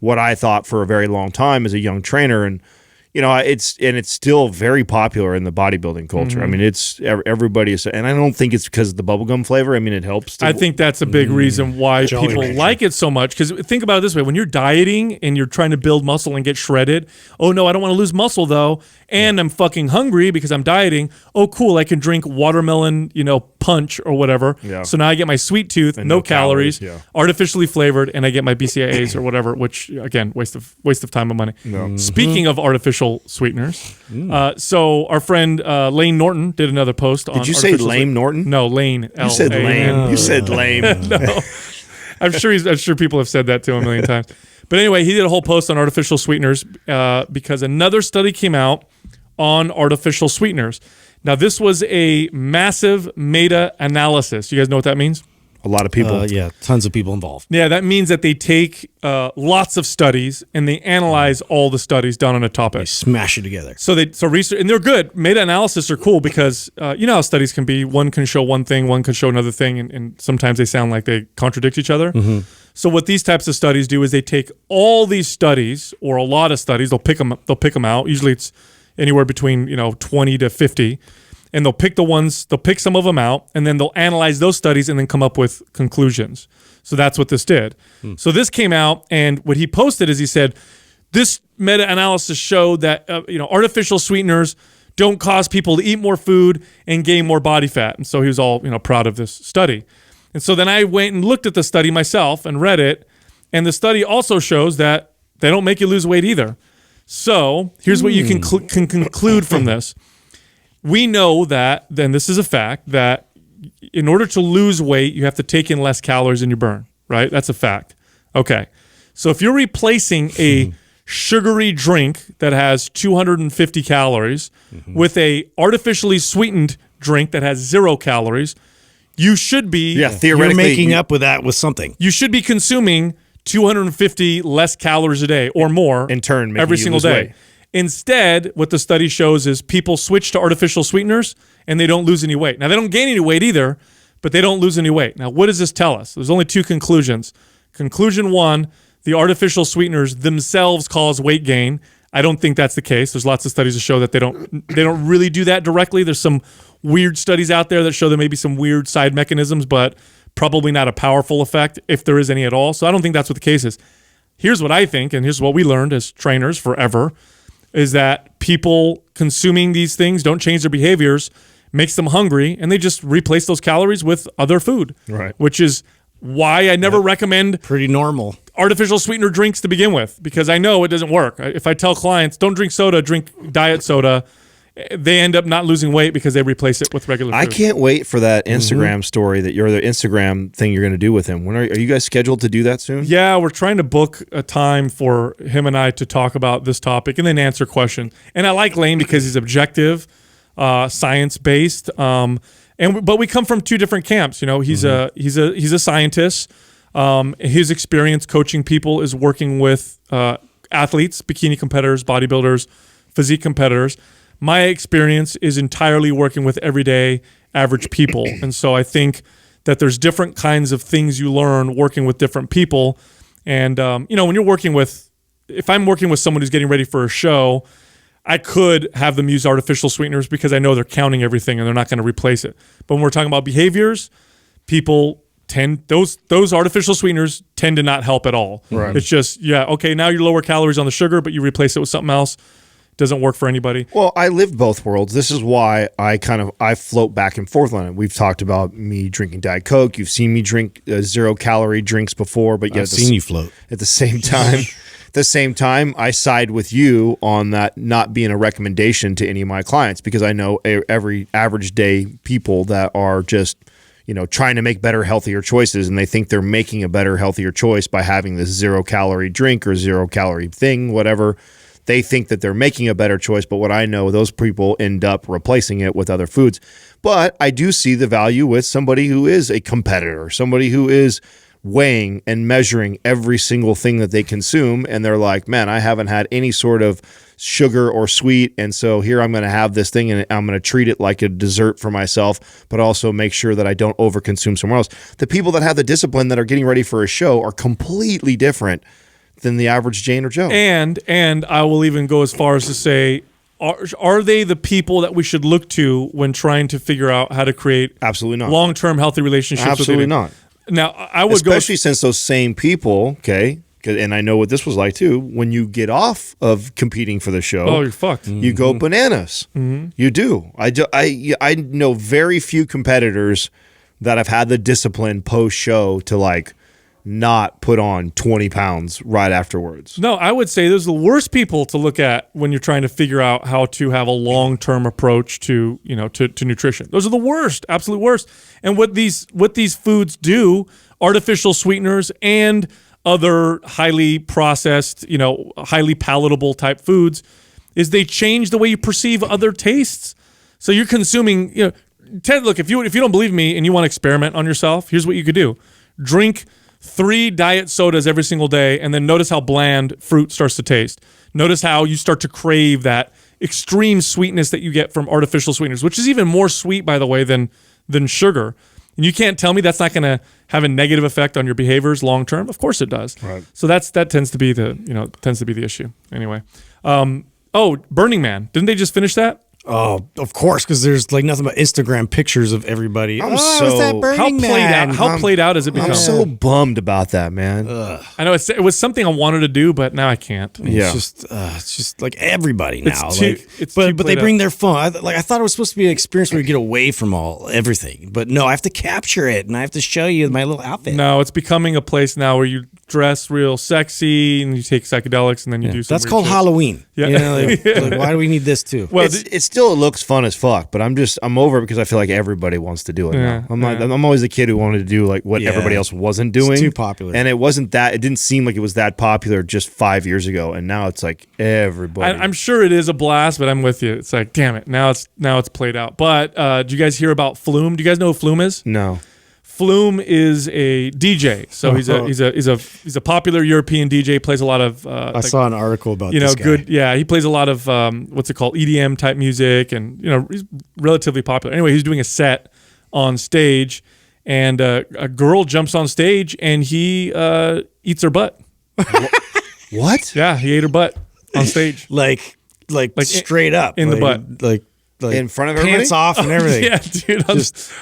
what I thought for a very long time as a young trainer. And it's still very popular in the bodybuilding culture. I mean, it's everybody is, and I don't think it's because of the bubblegum flavor. I mean, it helps. I think that's a big reason why people like it so much. Because think about it this way: when you're dieting and you're trying to build muscle and get shredded, oh no, I don't want to lose muscle though, and I'm fucking hungry because I'm dieting. Oh cool, I can drink watermelon, punch or whatever. Yeah. So now I get my sweet tooth, and no calories, artificially flavored, and I get my BCAAs or whatever. Which again, waste of time and money. No. Speaking of artificial sweeteners. So our friend Lane Norton did another post on. Did you say Lame Norton? No, Lane. You said lame. You said lame. No. I'm sure people have said that to him a million times. But anyway, he did a whole post on artificial sweeteners because another study came out on artificial sweeteners. Now, this was a massive meta-analysis. You guys know what that means? A lot of people. Tons of people involved. Yeah, that means that they take lots of studies and they analyze all the studies done on a topic. They smash it together. So research, and they're good. Meta-analysis are cool because you know how studies can be. One can show one thing, one can show another thing, and sometimes they sound like they contradict each other. Mm-hmm. So what these types of studies do is they take all these studies or a lot of studies. They'll pick them out. Usually it's anywhere between 20 to 50. And they'll pick some of them out, and then they'll analyze those studies and then come up with conclusions. So that's what this did. So this came out, and what he posted is he said, this meta-analysis showed that artificial sweeteners don't cause people to eat more food and gain more body fat. And so he was all proud of this study. And so then I went and looked at the study myself and read it, and the study also shows that they don't make you lose weight either. So here's what you can conclude from this. We know that, then this is a fact, that in order to lose weight, you have to take in less calories than you burn, right? That's a fact. Okay. So if you're replacing a sugary drink that has 250 calories with a artificially sweetened drink that has 0 calories, you should be You're making up with that with something. You should be consuming 250 less calories a day or more in turn making every you single lose day. weight. Instead, what the study shows is people switch to artificial sweeteners and they don't lose any weight. Now, they don't gain any weight either, but they don't lose any weight. Now, what does this tell us? There's only 2 conclusions. Conclusion 1, the artificial sweeteners themselves cause weight gain. I don't think that's the case. There's lots of studies that show that they don't really do that directly. There's some weird studies out there that show there may be some weird side mechanisms, but probably not a powerful effect if there is any at all. So I don't think that's what the case is. Here's what I think, and here's what we learned as trainers forever, is that people consuming these things don't change their behaviors, makes them hungry, and they just replace those calories with other food. Right. Which is why I never recommend Pretty normal. artificial sweetener drinks to begin with, because I know it doesn't work. If I tell clients, don't drink soda, drink diet soda, they end up not losing weight because they replace it with regular food. I can't wait for that Instagram story the Instagram thing you're going to do with him. When are you guys scheduled to do that soon? Yeah, we're trying to book a time for him and I to talk about this topic and then answer questions. And I like Lane because he's objective, science-based, but we come from 2 different camps. You know, he's a scientist. His experience coaching people is working with athletes, bikini competitors, bodybuilders, physique competitors. My experience is entirely working with everyday average people. And so I think that there's different kinds of things you learn working with different people. And, when you're if I'm working with someone who's getting ready for a show, I could have them use artificial sweeteners because I know they're counting everything and they're not going to replace it. But when we're talking about behaviors, people those artificial sweeteners tend to not help at all. Right. It's just, now you're lower calories on the sugar, but you replace it with something else. Doesn't work for anybody. Well, I lived both worlds. This is why I float back and forth on it. We've talked about me drinking Diet Coke. You've seen me drink 0-calorie drinks before, but yet I've seen you float. At the same time, I side with you on that not being a recommendation to any of my clients, because I know every average day people that are just trying to make better, healthier choices, and they think they're making a better, healthier choice by having this 0-calorie drink or 0-calorie thing, whatever. They think that they're making a better choice, but what I know, those people end up replacing it with other foods. But I do see the value with somebody who is a competitor, somebody who is weighing and measuring every single thing that they consume, and they're like, man, I haven't had any sort of sugar or sweet, and so here I'm going to have this thing, and I'm going to treat it like a dessert for myself, but also make sure that I don't overconsume somewhere else. The people that have the discipline that are getting ready for a show are completely different than the average Jane or Joe. And I will even go as far as to say, are they the people that we should look to when trying to figure out how to create absolutely not long-term healthy relationships? Absolutely not. Now, I would especially since those same people, okay, and I know what this was like too, when you get off of competing for the show, you're fucked. You go bananas. You do. I know very few competitors that have had the discipline post-show to not put on 20 pounds right afterwards. No, I would say those are the worst people to look at when you're trying to figure out how to have a long-term approach to nutrition. Those are the worst, absolute worst. And what these foods do, artificial sweeteners and other highly processed, highly palatable type foods, is they change the way you perceive other tastes. So you're consuming, Ted, look, if you don't believe me and you want to experiment on yourself, here's what you could do. Drink 3 diet sodas every single day, and then notice how bland fruit starts to taste. Notice how you start to crave that extreme sweetness that you get from artificial sweeteners, which is even more sweet, by the way, than sugar. And you can't tell me that's not going to have a negative effect on your behaviors long term. Of course it does. Right. So that tends to be the issue. Anyway. Burning Man. Didn't they just finish that? Oh, of course, because there's nothing but Instagram pictures of everybody. I'm was so- that Burning Man? How played out has it become? I'm so bummed about that, man. I know it was something I wanted to do, but now I can't. Yeah. It's just like everybody now. It's but too they played bring their phone. I thought it was supposed to be an experience where you get away from everything. But no, I have to capture it and I have to show you my little outfit. No, it's becoming a place now where you dress real sexy, and you take psychedelics, and then you do some That's weird called shit. Halloween. Yeah. You know, like, why do we need this too? Well, it still looks fun as fuck, but I'm over it because I feel like everybody wants to do it Yeah, now. I'm always the kid who wanted to do like what Yeah. everybody else wasn't doing. too popular. And it didn't seem like it was that popular just 5 years ago, and now it's like everybody. I'm sure it is a blast, but I'm with you. It's like, damn it, now it's played out. But do you guys hear about Flume? Do you guys know who Flume is? No. Flume is a DJ, so he's a popular European DJ. Plays a lot of I saw an article about this guy. good. Yeah, he plays a lot of what's it called, EDM type music, and he's relatively popular. Anyway, he's doing a set on stage, and a girl jumps on stage, and he eats her butt. What? Yeah, he ate her butt on stage. like straight up in the butt, like In front of pants everybody? off and everything. Yeah, dude.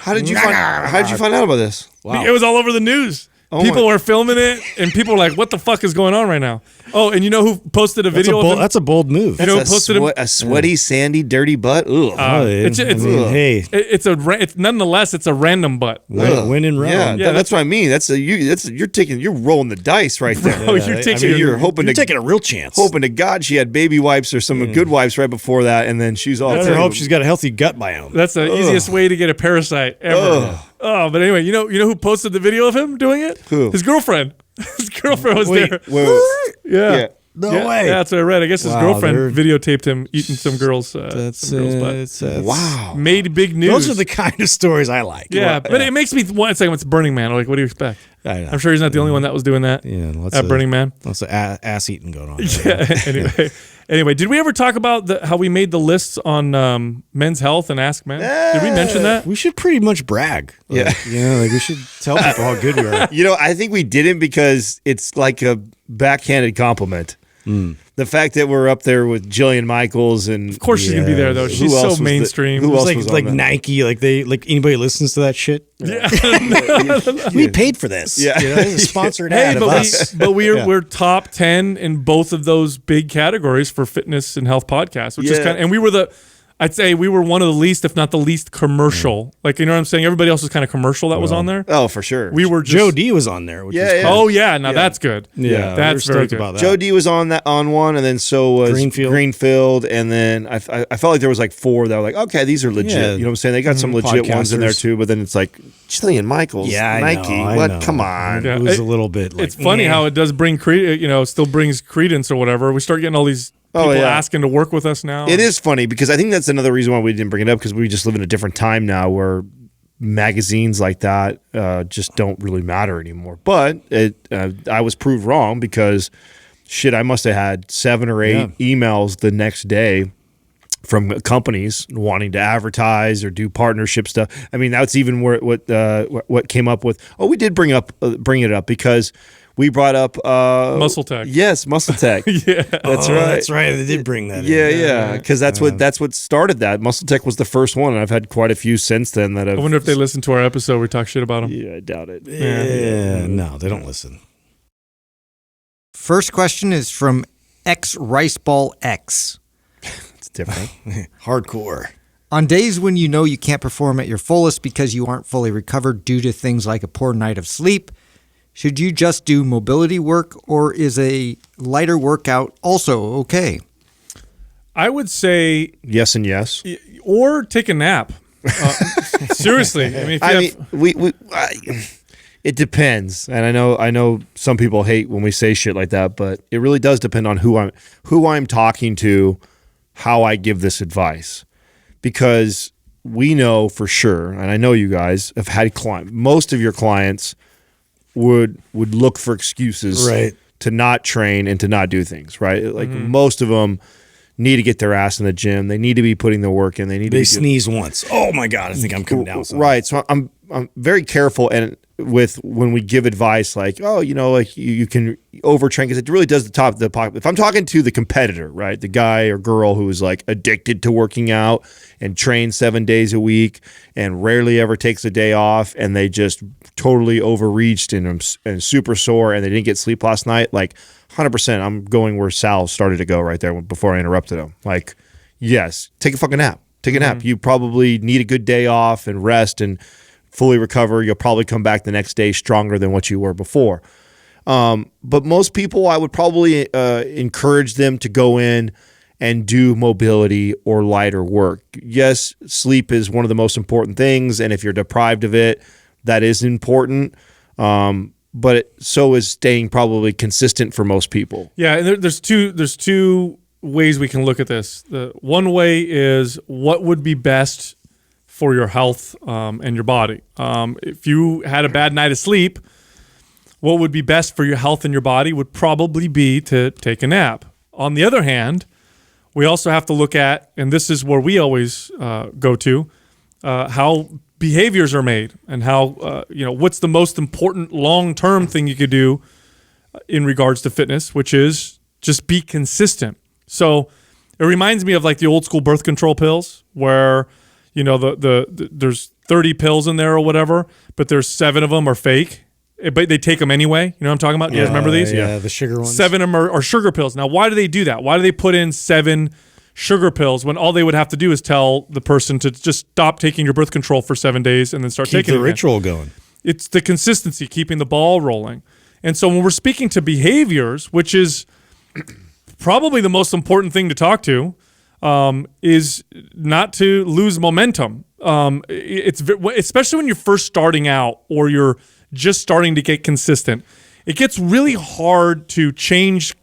How did you find out about this? Wow. It was all over the news. Oh People my- were filming it, and people were like, "What the fuck is going on right now?" Oh, and you know who posted a video of him? That's a bold move. You know who That's posted him? a sweaty, sandy, dirty butt. Ugh. Hey, It's nonetheless, it's a random butt. win in Rome. yeah, Yeah, that's what I mean. You're rolling the dice right there. Oh, you're taking you're hoping You're to taking a real chance. hoping to God she had baby wipes or some good wipes right before that, and then she's all. I hope she's got a healthy gut biome. That's the easiest way to get a parasite ever. Oh, but anyway, you know who posted the video of him doing it? Who? His girlfriend. His girlfriend was there. Wait. Yeah. No Yeah, way. Yeah, that's what I read. I guess his Wow, girlfriend they're- videotaped him eating some girl's butt. Wow. Made big news. Those are the kind of stories I like. Yeah, but it makes me want to say it's Burning Man. Like, what do you expect? I know. I'm sure he's not the only one that was doing that Yeah, lots at of Burning Man. Lots of ass eating going on. Yeah. Anyway, did we ever talk about how we made the lists on Men's Health and Ask Men? Did we mention that? We should pretty much brag. Like, we should tell people how good we are. I think we didn't because it's like a backhanded compliment. The fact that we're up there with Jillian Michaels and Of course she's gonna be there though. Who She's else so was mainstream. who else It's was on like that? Nike, like anybody listens to that shit. Yeah. We paid for this. Yeah. This is a sponsored Hey, ad of us. we're top 10 in both of those big categories for fitness and health podcasts, which is Yeah. kind of, and I'd say we were one of the least, if not the least, commercial. Like, you know what I'm saying? Everybody else was kind of commercial that was on there. Oh, for sure. We were just, Joe D was on there. Which Yeah, is yeah. cool. Oh yeah, now that's good. Yeah, that's we were very stoked good. about that. Joe D was on one, and then so was Greenfield, and then I felt like there was like 4 that were like, okay, these are legit. Yeah. You know what I'm saying? They got some legit ones in there Podcasters. too, but then it's like Jillian Michaels, Yeah, I Nike. know, I What? know. Come on. Yeah. It was a little bit like, It's funny how it does bring still brings credence or whatever. We start getting all these people yeah. asking to work with us now. It is funny because I think that's another reason why we didn't bring it up because we just live in a different time now where magazines like that just don't really matter anymore. But I was proved wrong because shit, I must have had 7 or 8 emails the next day from companies wanting to advertise or do partnership stuff. I mean, that's even what came up with. Oh, we did bring it up because we brought up Muscle Tech. Yes, Muscle Tech. Yeah. That's right. That's right. They did bring that. Yeah, because that's what started that. Muscle Tech was the first one, and I've had quite a few since then that have. I wonder if they listen to our episode. We talk shit about them. Yeah, I doubt it. Yeah. No, they don't listen. First question is from X Riceball X. It's different. Hardcore. On days when you know you can't perform at your fullest because you aren't fully recovered due to things like a poor night of sleep, should you just do mobility work or is a lighter workout also okay? I would say, Yes and yes. or take a nap. Seriously, I mean, It depends, and I know some people hate when we say shit like that, but it really does depend on who I'm talking to, how I give this advice, because we know for sure, and I know you guys have had most of your clients would look for excuses Right. to not train and to not do things, right? Like most of them need to get their ass in the gym. They need to be putting their work in. They need They to sneeze once. Oh my God, I think I'm coming down with something. Right. So I'm very careful and with when we give advice like, oh, like you can overtrain because it really does the pocket. If I'm talking to the competitor, right, the guy or girl who is like addicted to working out and trains 7 days a week and rarely ever takes a day off and they just totally overreached and super sore and they didn't get sleep last night, like 100%, I'm going where Sal started to go right there before I interrupted him. Like, yes, take a fucking nap. Take a nap. You probably need a good day off and rest and fully recover. You'll probably come back the next day stronger than what you were before. But most people, I would probably encourage them to go in and do mobility or lighter work. Yes, sleep is one of the most important things, and if you're deprived of it, that is important. But so is staying probably consistent for most people. Yeah, and there's two ways we can look at this. The one way is what would be best for your health and your body. If you had a bad night of sleep, what would be best for your health and your body would probably be to take a nap. On the other hand, we also have to look at, and this is where we always go to, how behaviors are made and how, what's the most important long-term thing you could do in regards to fitness, which is just be consistent. So it reminds me of like the old school birth control pills where, there's 30 pills in there or whatever, but there's 7 of them are fake. But they take them anyway. You know what I'm talking about? Do you guys remember these? Yeah, the sugar ones. 7 of them are sugar pills. Now, why do they do that? Why do they put in 7 sugar pills when all they would have to do is tell the person to just stop taking your birth control for 7 days and then start taking the it ritual going? It's the consistency, keeping the ball rolling. And so when we're speaking to behaviors, which is probably the most important thing to talk to, is not to lose momentum. Especially when you're first starting out or you're just starting to get consistent. It gets really hard to change.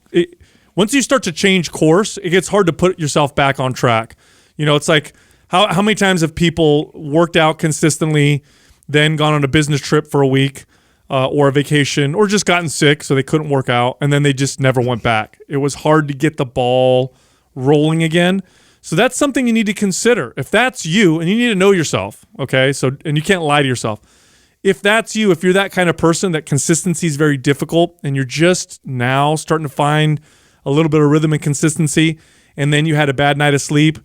Once you start to change course, it gets hard to put yourself back on track. It's like how many times have people worked out consistently, then gone on a business trip for a week or a vacation, or just gotten sick so they couldn't work out, and then they just never went back. It was hard to get the ball rolling again. So that's something you need to consider. If that's you, and you need to know yourself, okay? And you can't lie to yourself. If that's you, if you're that kind of person that consistency is very difficult and you're just now starting to find a little bit of rhythm and consistency, and then you had a bad night of sleep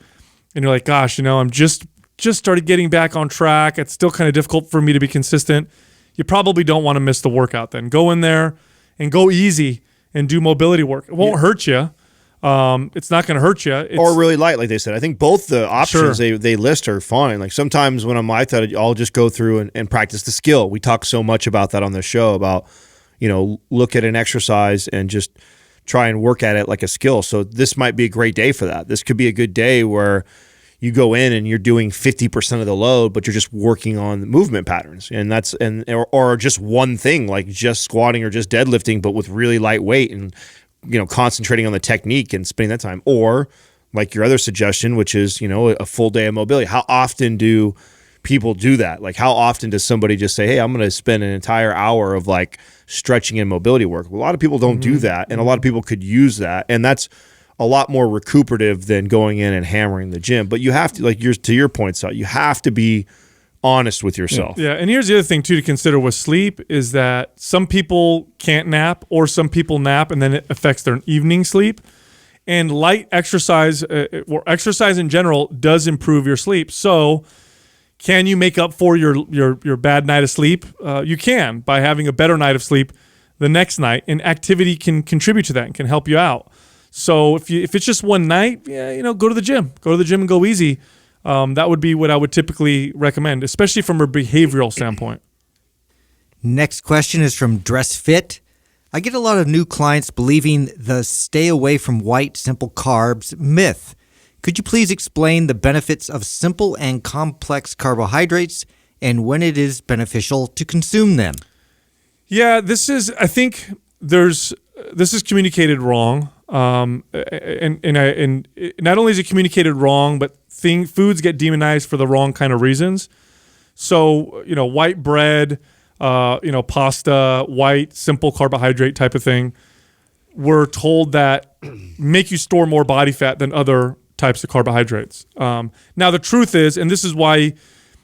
and you're like, gosh, I'm just started getting back on track. It's still kind of difficult for me to be consistent. You probably don't want to miss the workout then. Go in there and go easy and do mobility work. It won't hurt you. It's not going to hurt you. Or really light, like they said. I think both the options they list are fine. Like sometimes when I'm like that, I'll just go through and practice the skill. We talk so much about that on the show about, look at an exercise and just try and work at it like a skill. So this might be a great day for that. This could be a good day where you go in and you're doing 50% of the load, but you're just working on the movement patterns. And or just one thing, like just squatting or just deadlifting, but with really light weight and concentrating on the technique and spending that time. Or like your other suggestion, which is, a full day of mobility. How often do people do that? Like how often does somebody just say, hey, I'm going to spend an entire hour of like stretching and mobility work? Well, a lot of people don't do that. And a lot of people could use that. And that's a lot more recuperative than going in and hammering the gym. But you have to, like to your point, Sal, you have to be honest with yourself. Yeah, and here's the other thing too to consider with sleep is that some people can't nap or some people nap and then it affects their evening sleep. And light exercise or exercise in general does improve your sleep. So can you make up for your bad night of sleep? You can by having a better night of sleep the next night, and activity can contribute to that and can help you out. So if it's just one night, go to the gym. Go to the gym and go easy. That would be what I would typically recommend, especially from a behavioral standpoint. Next question is from Dress Fit. I get a lot of new clients believing the stay away from white, simple carbs myth. Could you please explain the benefits of simple and complex carbohydrates and when it is beneficial to consume them? Yeah, I think this is communicated wrong. And not only is it communicated wrong, but foods get demonized for the wrong kind of reasons. So, white bread, pasta, white, simple carbohydrate type of thing, we're told that make you store more body fat than other types of carbohydrates. Now, the truth is, and this is why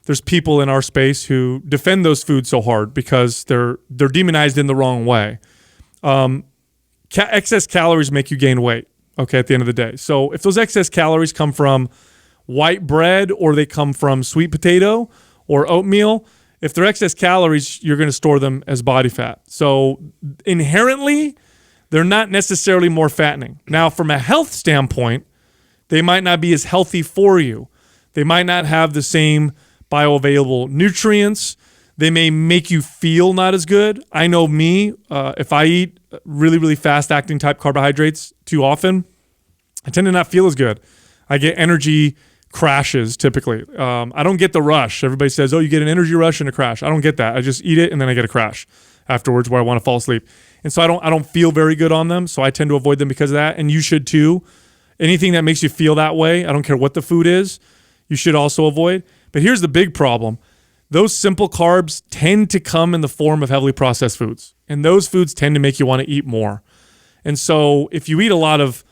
there's people in our space who defend those foods so hard because they're demonized in the wrong way. Excess calories make you gain weight, okay, at the end of the day. So if those excess calories come from white bread or they come from sweet potato or oatmeal, if they're excess calories, you're going to store them as body fat. So inherently, they're not necessarily more fattening. Now, from a health standpoint, they might not be as healthy for you. They might not have the same bioavailable nutrients. They may make you feel not as good. I know me, if I eat really, really fast-acting type carbohydrates too often, I tend to not feel as good. I get energy crashes typically. I don't get the rush. Everybody says, oh, you get an energy rush and a crash. I don't get that. I just eat it and then I get a crash afterwards where I want to fall asleep. And so I don't feel very good on them. So I tend to avoid them because of that. And you should too. Anything that makes you feel that way, I don't care what the food is, you should also avoid. But here's the big problem. Those simple carbs tend to come in the form of heavily processed foods. And those foods tend to make you want to eat more. And so if you eat a lot of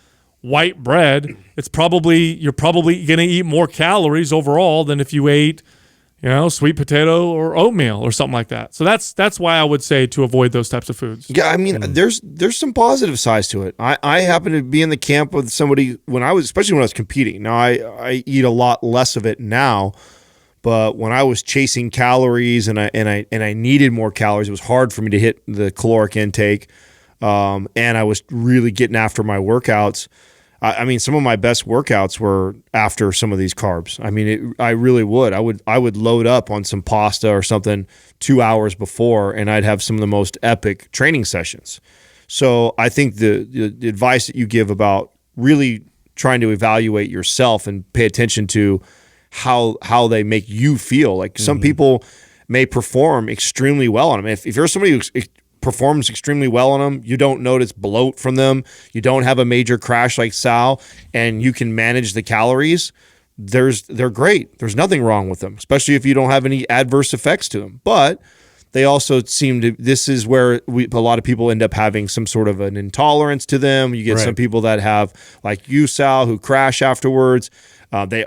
white bread, you're probably going to eat more calories overall than if you ate, sweet potato or oatmeal or something like that. So that's why I would say to avoid those types of foods. Yeah, I mean, there's some positive sides to it. I happen to be in the camp with somebody especially when I was competing. Now I eat a lot less of it now, but when I was chasing calories and I needed more calories, it was hard for me to hit the caloric intake. And I was really getting after my workouts. I mean, some of my best workouts were after some of these carbs. I mean, I really would. I would load up on some pasta or something 2 hours before, and I'd have some of the most epic training sessions. So I think the advice that you give about really trying to evaluate yourself and pay attention to how they make you feel. Like some people may perform extremely well on them. If you're somebody who performs extremely well on them, you don't notice bloat from them, you don't have a major crash like Sal, and you can manage the calories, they're great. There's nothing wrong with them, especially if you don't have any adverse effects to them. But they also this is where a lot of people end up having some sort of an intolerance to them. You get some people that have, like you, Sal, who crash afterwards. They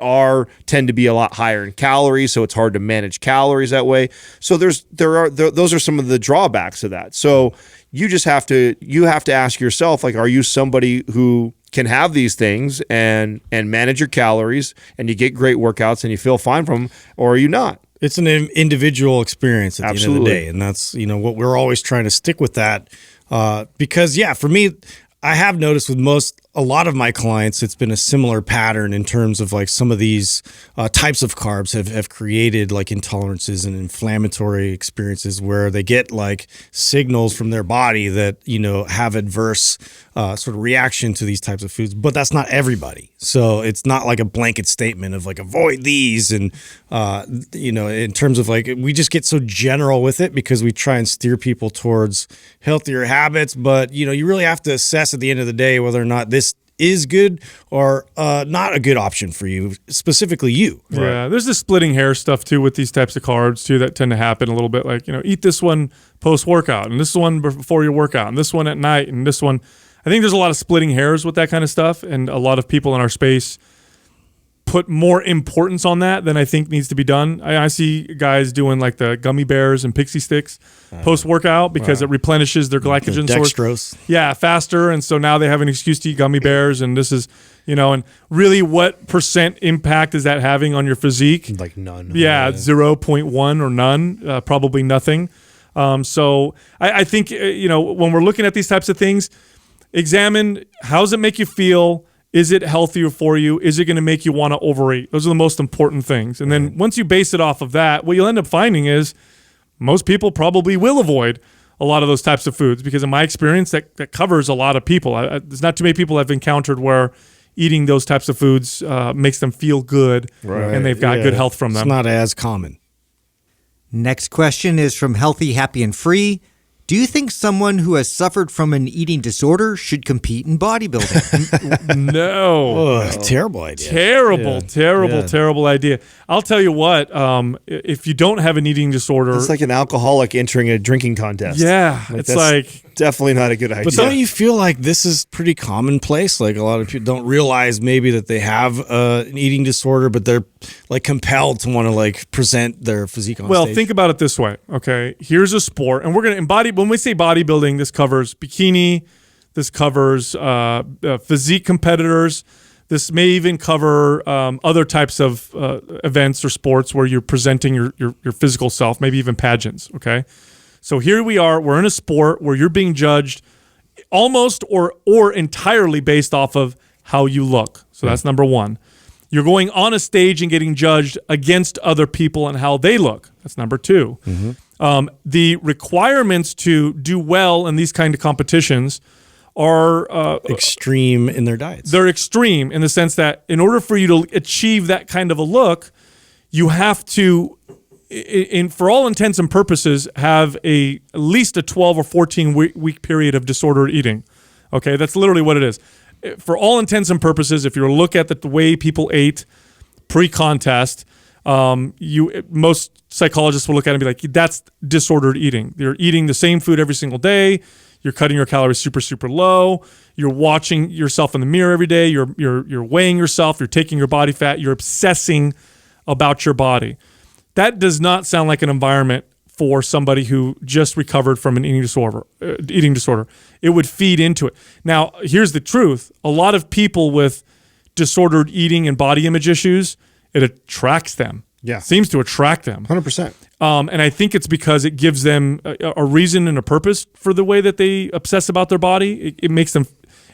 tend to be a lot higher in calories, so it's hard to manage calories that way. So those are some of the drawbacks of that. So you have to ask yourself, like, are you somebody who can have these things and manage your calories and you get great workouts and you feel fine from them, or are you not? It's an individual experience at the end of the day, and that's what we're always trying to stick with that. Because for me, I have noticed with a lot of my clients, it's been a similar pattern in terms of like some of these types of carbs have created like intolerances and inflammatory experiences where they get like signals from their body that, have adverse sort of reaction to these types of foods. But that's not everybody. So it's not like a blanket statement of like avoid these. And, in terms of like, we just get so general with it because we try and steer people towards healthier habits. But, you really have to assess at the end of the day whether or not this is good or not a good option for you, specifically you. Yeah, there's this splitting hair stuff too with these types of carbs too that tend to happen a little bit. Like, eat this one post-workout and this one before your workout and this one at night and this one. I think there's a lot of splitting hairs with that kind of stuff, and a lot of people in our space put more importance on that than I think needs to be done. I see guys doing like the gummy bears and pixie sticks post-workout because it replenishes their glycogen source. Dextrose. Yeah, faster. And so now they have an excuse to eat gummy bears. And this is, and really what percent impact is that having on your physique? Like none. Yeah, 0.1 or none, probably nothing. So I think, when we're looking at these types of things, examine how does it make you feel? Is it healthier for you? Is it going to make you want to overeat? Those are the most important things. And then once you base it off of that, what you'll end up finding is most people probably will avoid a lot of those types of foods because in my experience, that covers a lot of people. There's not too many people I've encountered where eating those types of foods makes them feel good and they've got good health from them. It's not as common. Next question is from Healthy, Happy, and Free. Do you think someone who has suffered from an eating disorder should compete in bodybuilding? No. Terrible idea. Terrible idea. I'll tell you what, if you don't have an eating disorder. It's like an alcoholic entering a drinking contest. Yeah. It's like. Definitely not a good idea. But don't you feel like this is pretty commonplace? Like a lot of people don't realize maybe that they have an eating disorder, but they're like compelled to want to like present their physique on stage. Think about it this way. Okay. Here's a sport, and we're going to embody. When we say bodybuilding, this covers bikini, this covers physique competitors. This may even cover other types of events or sports where you're presenting your physical self, maybe even pageants, okay? So here we are. We're in a sport where you're being judged almost or entirely based off of how you look. So that's number one. You're going on a stage and getting judged against other people and how they look. That's number two. The requirements to do well in these kind of competitions are extreme in their diets. They're extreme in the sense that in order for you to achieve that kind of a look, you have to, for all intents and purposes, have at least a 12 or 14 week period of disordered eating. Okay, that's literally what it is. For all intents and purposes, if you look at the way people ate pre-contest, most psychologists will look at it and be like, that's disordered eating. You're eating the same food every single day. You're cutting your calories super, super low. You're watching yourself in the mirror every day. You're weighing yourself. You're taking your body fat. You're obsessing about your body. That does not sound like an environment for somebody who just recovered from an eating disorder. It would feed into it. Now, here's the truth. A lot of people with disordered eating and body image issues, it attracts them. Yeah. Seems to attract them. 100%. And I think it's because it gives them a reason and a purpose for the way that they obsess about their body. It makes them,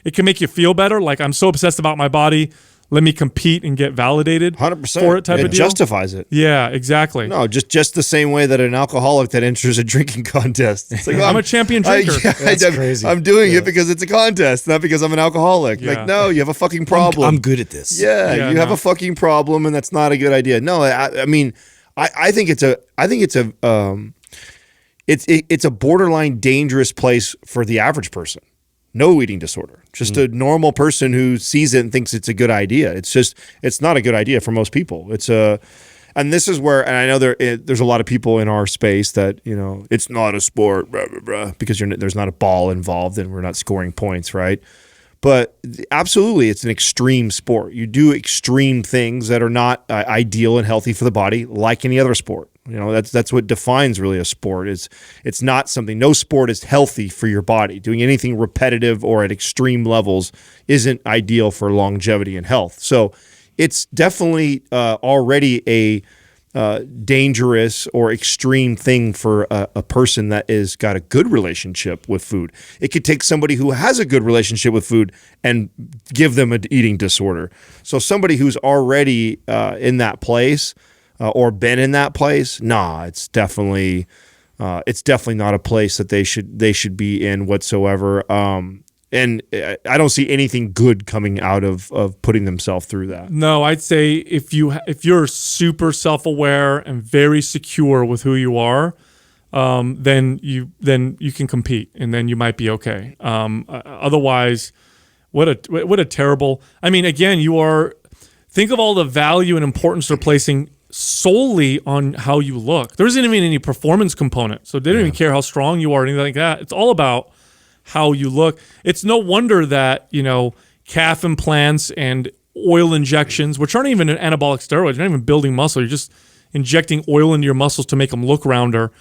it can make you feel better. Like, I'm so obsessed about my body. Let me compete and get validated 100% for it type of deal. It justifies it. Yeah, exactly. No, just the same way that an alcoholic that enters a drinking contest. It's like, I'm a champion drinker. That's crazy. I'm doing it because it's a contest, not because I'm an alcoholic. Yeah. Like, no, you have a fucking problem. I'm good at this. Yeah, you have a fucking problem, and that's not a good idea. No, I mean, I think it's a borderline dangerous place for the average person. No eating disorder, just a normal person who sees it and thinks it's a good idea. It's not a good idea for most people. And this is where, and I know there's a lot of people in our space that, it's not a sport, blah, blah, blah, because there's not a ball involved and we're not scoring points, right? But absolutely, it's an extreme sport. You do extreme things that are not ideal and healthy for the body, like any other sport. That's what defines really a sport. It's not something. No sport is healthy for your body. Doing anything repetitive or at extreme levels isn't ideal for longevity and health. So it's definitely already a dangerous or extreme thing for a person that is got a good relationship with food. It could take somebody who has a good relationship with food and give them an eating disorder. So somebody who's already in that place or been in that place, it's definitely not a place that they should be in whatsoever. And I don't see anything good coming out of putting themselves through that. No, I'd say if you're super self-aware and very secure with who you are, then you can compete, and then you might be okay. Otherwise, what a terrible. I mean, again, think of all the value and importance they're placing solely on how you look. There isn't even any performance component, so they don't even care how strong you are or anything like that. It's all about how you look. It's no wonder that, calf implants and oil injections, which aren't even an anabolic steroid, you're not even building muscle, you're just injecting oil into your muscles to make them look rounder.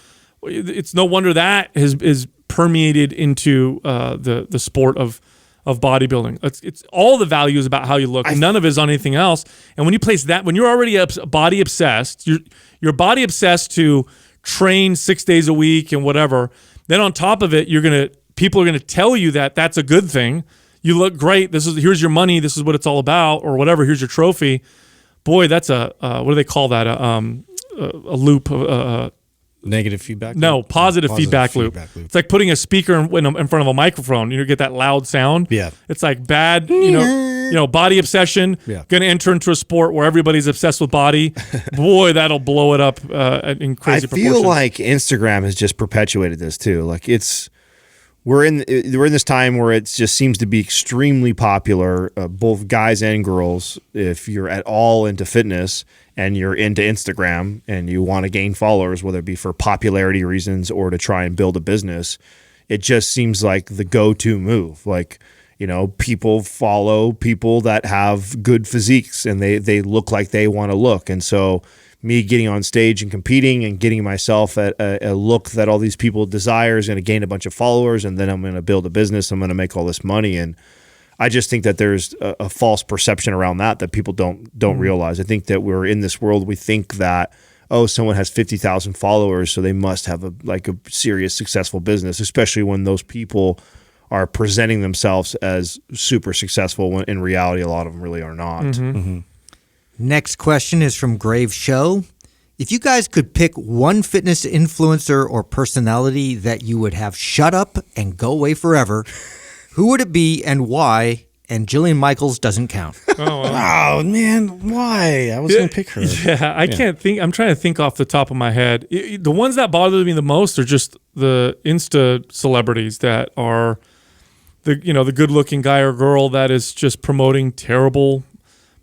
It's no wonder that is permeated into the sport of bodybuilding. It's all the value is about how you look. None of it is on anything else. And when you place that, when you're already body obsessed, you're body obsessed to train 6 days a week and whatever, then on top of it, people are going to tell you that that's a good thing. You look great. Here's your money. This is what it's all about, or whatever. Here's your trophy. Boy, that's what do they call that? A loop. Negative feedback? No, positive feedback loop. It's like putting a speaker in front of a microphone. You get that loud sound. Yeah. It's like bad, body obsession. Yeah. Going to enter into a sport where everybody's obsessed with body. Boy, that'll blow it up in crazy proportions. I feel like Instagram has just perpetuated this too. Like we're in this time where it just seems to be extremely popular, both guys and girls. If you're at all into fitness and you're into Instagram and you want to gain followers, whether it be for popularity reasons or to try and build a business, it just seems like the go-to move. Like, people follow people that have good physiques and they look like they want to look. And so me getting on stage and competing and getting myself at a look that all these people desire is going to gain a bunch of followers, and then I'm going to build a business. I'm going to make all this money. And I just think that there's a false perception around that people don't realize. I think that we're in this world, we think that, someone has 50,000 followers, so they must have a serious successful business, especially when those people are presenting themselves as super successful when in reality a lot of them really are not. Mm-hmm. Next question is from Grave Show. If you guys could pick one fitness influencer or personality that you would have shut up and go away forever, who would it be and why? And Jillian Michaels doesn't count. Oh man, why? I was gonna pick her. Yeah, I can't think. I'm trying to think off the top of my head. The ones that bother me the most are just the Insta celebrities that are the good looking guy or girl that is just promoting terrible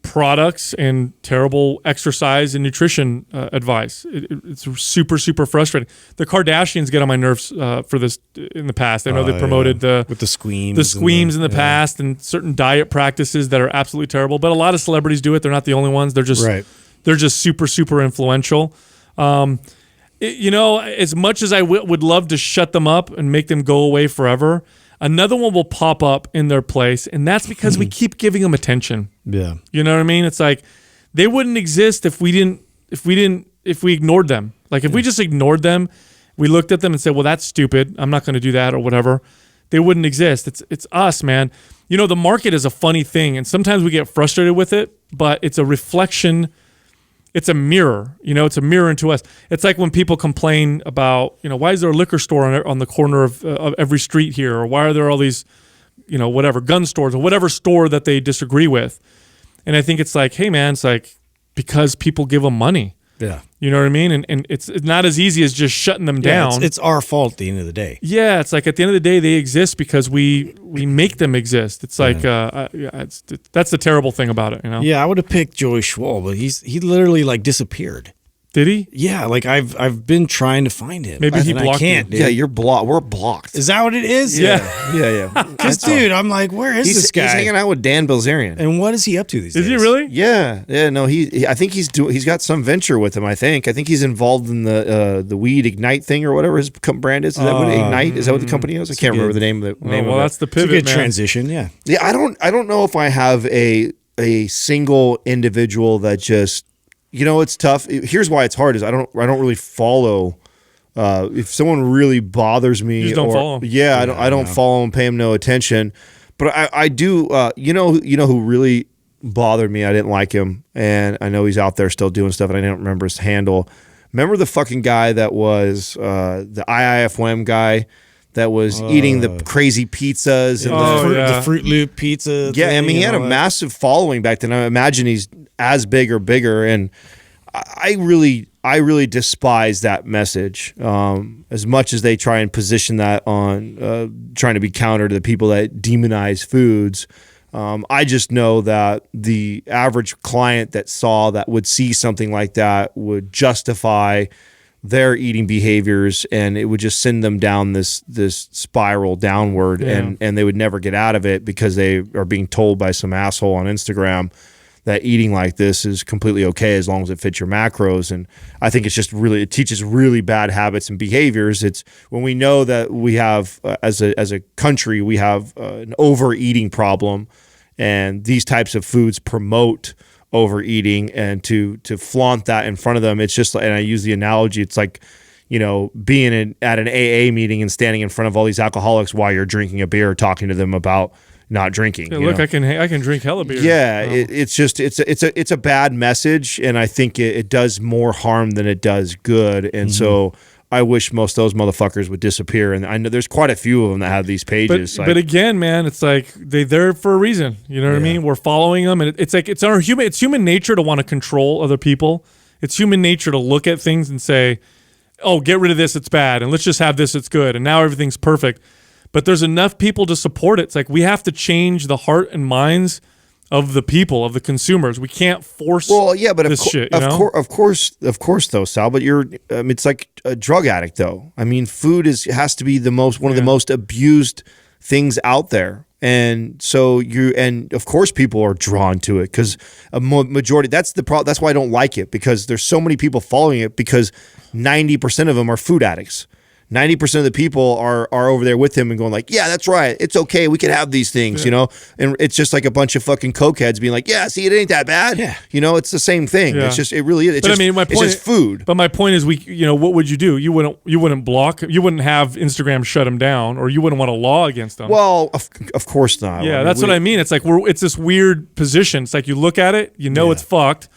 products and terrible exercise and nutrition advice. It's super, super frustrating. The Kardashians get on my nerves for this in the past. I know they promoted with the squeams in the past and certain diet practices that are absolutely terrible. But a lot of celebrities do it. They're not the only ones. They're just super, super influential. As much as I would love to shut them up and make them go away forever, another one will pop up in their place, and that's because we keep giving them attention. Yeah. You know what I mean? It's like they wouldn't exist if we ignored them. Like if we just ignored them, we looked at them and said, "Well, that's stupid. I'm not going to do that," or whatever. They wouldn't exist. It's us, man. The market is a funny thing, and sometimes we get frustrated with it, but it's a reflection. It's a mirror, it's a mirror into us. It's like when people complain about, why is there a liquor store on the corner of every street here? Or why are there all these, whatever, gun stores or whatever store that they disagree with? And I think it's like, hey, man, it's like because people give them money. Yeah. You know what I mean? And it's not as easy as just shutting them down. It's our fault at the end of the day. Yeah, it's like at the end of the day, they exist because we make them exist. It's like that's the terrible thing about it, Yeah, I would have picked Joey Schwal, but he literally like disappeared. Did he? Yeah, like I've been trying to find him. Maybe he blocked I can't, you. dude. Yeah, you're blocked. We're blocked. Is that what it is? Yeah. Because dude, I'm like, where is this guy? He's hanging out with Dan Bilzerian. And what is he up to these days? Is he really? Yeah. No, I think he's got some venture with him. I think he's involved in the Weed Ignite thing or whatever his brand is. Is that what Ignite? Is that what the company is? I can't remember the name of the name of it. That's the It's a pivot, good man. transition, yeah. Yeah, I don't know if I have a single individual that just it's tough. Here's why it's hard is I don't really follow. If someone really bothers me, You just don't follow 'em. Yeah, I don't follow him, pay him no attention. But I do. Who really bothered me? I didn't like him, and I know he's out there still doing stuff, and I don't remember his handle. Remember the fucking guy that was the IIFM guy that was eating the crazy pizzas and the Fruit Loop pizza. yeah, I mean, he had a massive. massive following back then. I imagine he's as big or bigger, and I really despise that message. As much as they try and position that on trying to be counter to the people that demonize foods, I just know that the average client that would see something like that would justify their eating behaviors, and it would just send them down this spiral downward, and they would never get out of it because they are being told by some asshole on Instagram that eating like this is completely okay as long as it fits your macros. And I think it's just it teaches really bad habits and behaviors. It's when we know that we have as a country we have an overeating problem, and these types of foods promote overeating, and to flaunt that in front of them, it's just, and I use the analogy, it's like being at an AA meeting and standing in front of all these alcoholics while you're drinking a beer, talking to them about not drinking. Yeah, look, I can drink hella beer. Yeah, it's just it's a bad message, and I think it does more harm than it does good, and so I wish most of those motherfuckers would disappear. And I know there's quite a few of them that have these pages. But again, man, it's like they're there for a reason. You know what I mean? We're following them, and it's like it's human nature to want to control other people. It's human nature to look at things and say, "Oh, get rid of this; it's bad, and let's just have this; it's good." And now everything's perfect. But there's enough people to support it. It's like we have to change the heart and minds of the people, of the consumers. We can't force. Well, yeah, but this shit. Of course, though, Sal. But it's like a drug addict, though. I mean, food has to be one of the most abused things out there, and so of course, people are drawn to it because a majority. That's the problem. That's why I don't like it, because there's so many people following it, because 90% of them are food addicts. 90% of the people are over there with him and going like, yeah, that's right. It's okay. We can have these things, And it's just like a bunch of fucking cokeheads being like, yeah, see, it ain't that bad. Yeah. It's the same thing. Yeah. It's just, it really is. It's my point, it's just food. But my point is, what would you do? You wouldn't block, you wouldn't have Instagram shut them down, or you wouldn't want a law against them. Well, of course not. Yeah, that's what I mean. It's like it's this weird position. It's like you look at it, it's fucked,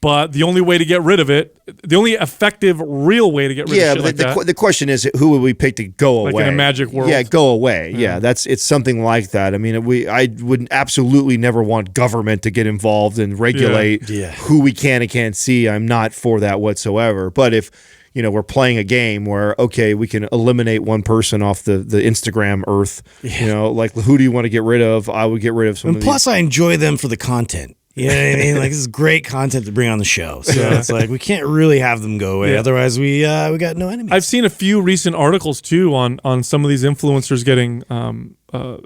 But the only way to get rid of it, the only effective, real way to get rid of shit like that. The question is, who would we pick to go away? Like in a magic world. Yeah, go away. Yeah, it's something like that. I mean, I would absolutely never want government to get involved and regulate who we can and can't see. I'm not for that whatsoever. But if we're playing a game where, okay, we can eliminate one person off the Instagram earth, like who do you want to get rid of? I would get rid of some. And plus, I enjoy them for the content. You know what I mean? Like, this is great content to bring on the show. So it's like we can't really have them go away. Otherwise, we got no enemies. I've seen a few recent articles too on some of these influencers getting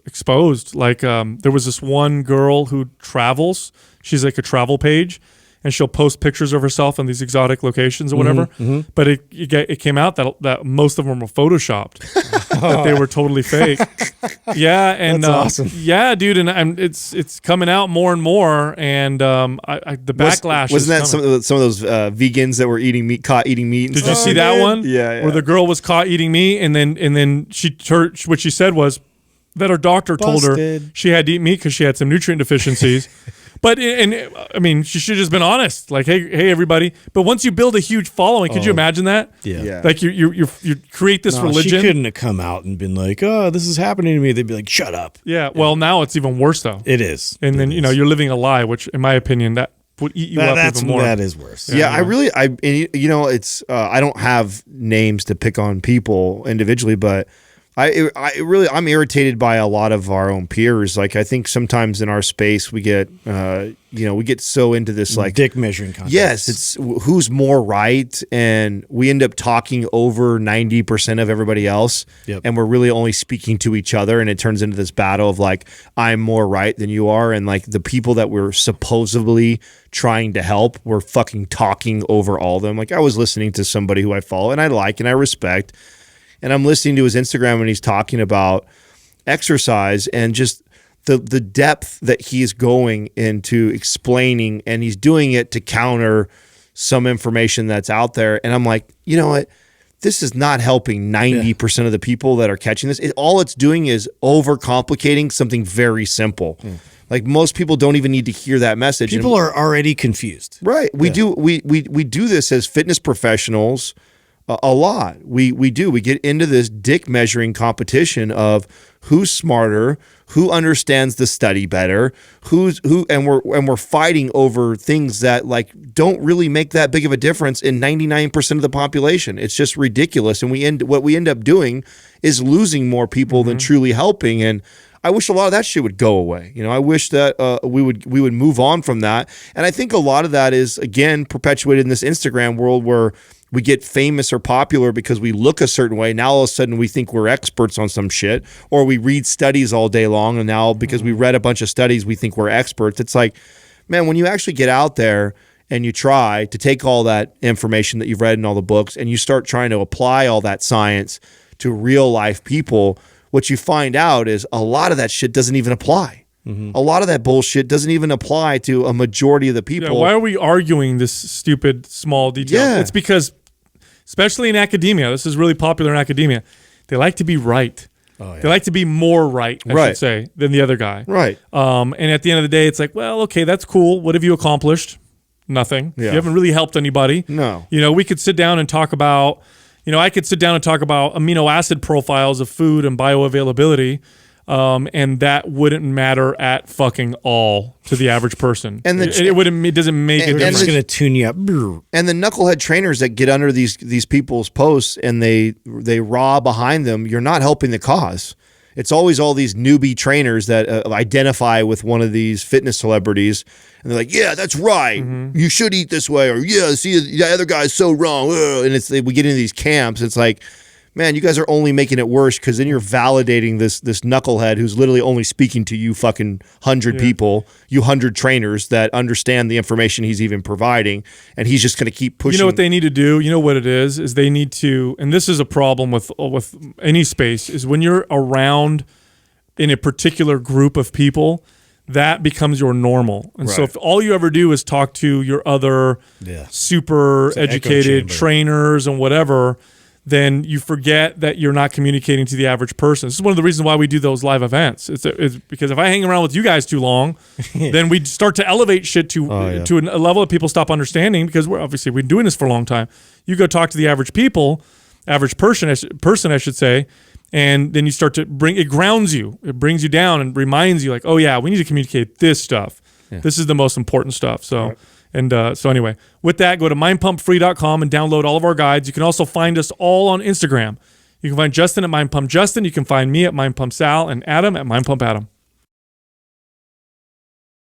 exposed. Like there was this one girl who travels. She's like a travel page, and she'll post pictures of herself in these exotic locations or whatever. But it came out that most of them were photoshopped, that they were totally fake. Yeah, and that's awesome. Yeah, dude, and it's coming out more and more, and the backlash. Wasn't that some of those vegans that were caught eating meat? Did you see that one? Yeah, where the girl was caught eating meat, and then what she said was that her doctor told her she had to eat meat because she had some nutrient deficiencies. But I mean, she should have just been honest. Like, hey, everybody. But once you build a huge following, could you imagine that? Yeah. Like you create this religion. She couldn't have come out and been like, "Oh, this is happening to me." They'd be like, "Shut up." Yeah. Well, now it's even worse though. It is. And then you're living a lie, which, in my opinion, that would eat you up even more. That is worse. Yeah, it's I don't have names to pick on people individually, but I'm irritated by a lot of our own peers. Like, I think sometimes in our space we get we get so into this like dick measuring contest. Yes, it's who's more right, and we end up talking over 90% of everybody else, and we're really only speaking to each other, and it turns into this battle of like, I'm more right than you are, and like the people that we're supposedly trying to help, we're fucking talking over all of them. Like, I was listening to somebody who I follow and I like and I respect, and I'm listening to his Instagram and he's talking about exercise and just the depth that he's going into explaining, and he's doing it to counter some information that's out there. And I'm like, you know what? This is not helping 90% of the people that are catching this. All it's doing is overcomplicating something very simple. Like, most people don't even need to hear that message. People are already confused. Right. We do this as fitness professionals a lot. We get into this dick measuring competition of who's smarter, who understands the study better, and we're fighting over things that like don't really make that big of a difference in 99% of the population. It's just ridiculous, and what we end up doing is losing more people than truly helping. And I wish a lot of that shit would go away. I wish that we would move on from that. And I think a lot of that is, again, perpetuated in this Instagram world where we get famous or popular because we look a certain way. Now all of a sudden we think we're experts on some shit, or we read studies all day long, and now because we read a bunch of studies we think we're experts. It's like, man, when you actually get out there and you try to take all that information that you've read in all the books and you start trying to apply all that science to real life people, what you find out is a lot of that shit doesn't even apply. A lot of that bullshit doesn't even apply to a majority of the people. Yeah, why are we arguing this stupid small detail? Yeah. It's because, especially in academia, this is really popular in academia, they like to be right. Oh, yeah. They like to be more right, I should say, than the other guy. Right. And at the end of the day, it's like, well, okay, that's cool. What have you accomplished? Nothing. Yeah. You haven't really helped anybody. No. We could sit down and talk about, I could sit down and talk about amino acid profiles of food and bioavailability. And that wouldn't matter at fucking all to the average person. And it doesn't make a difference. They're just going to tune you up. And the knucklehead trainers that get under these people's posts and they raw behind them, you're not helping the cause. It's always all these newbie trainers that identify with one of these fitness celebrities, and they're like, "Yeah, that's right. You should eat this way," or "Yeah, see, the other guy's so wrong." And we get into these camps. It's like, man, you guys are only making it worse, because then you're validating this knucklehead who's literally only speaking to you fucking 100 people, you 100 trainers that understand the information he's even providing, and he's just going to keep pushing. You know what they need to do? You know what it is they need to, and this is a problem with any space, is when you're around in a particular group of people, that becomes your normal. And so if all you ever do is talk to your other super educated trainers and whatever, then you forget that you're not communicating to the average person. This is one of the reasons why we do those live events. It's because if I hang around with you guys too long, then we start to elevate shit to a level that people stop understanding, because we've been doing this for a long time. You go talk to the average person, I should say, and then you start to it grounds you. It brings you down and reminds you, like, oh yeah, we need to communicate this stuff. Yeah. This is the most important stuff. So. Right. And so anyway, with that, go to mindpumpfree.com and download all of our guides. You can also find us all on Instagram. You can find Justin at Mind Pump Justin. You can find me at Mind Pump Sal and Adam at Mind Pump Adam.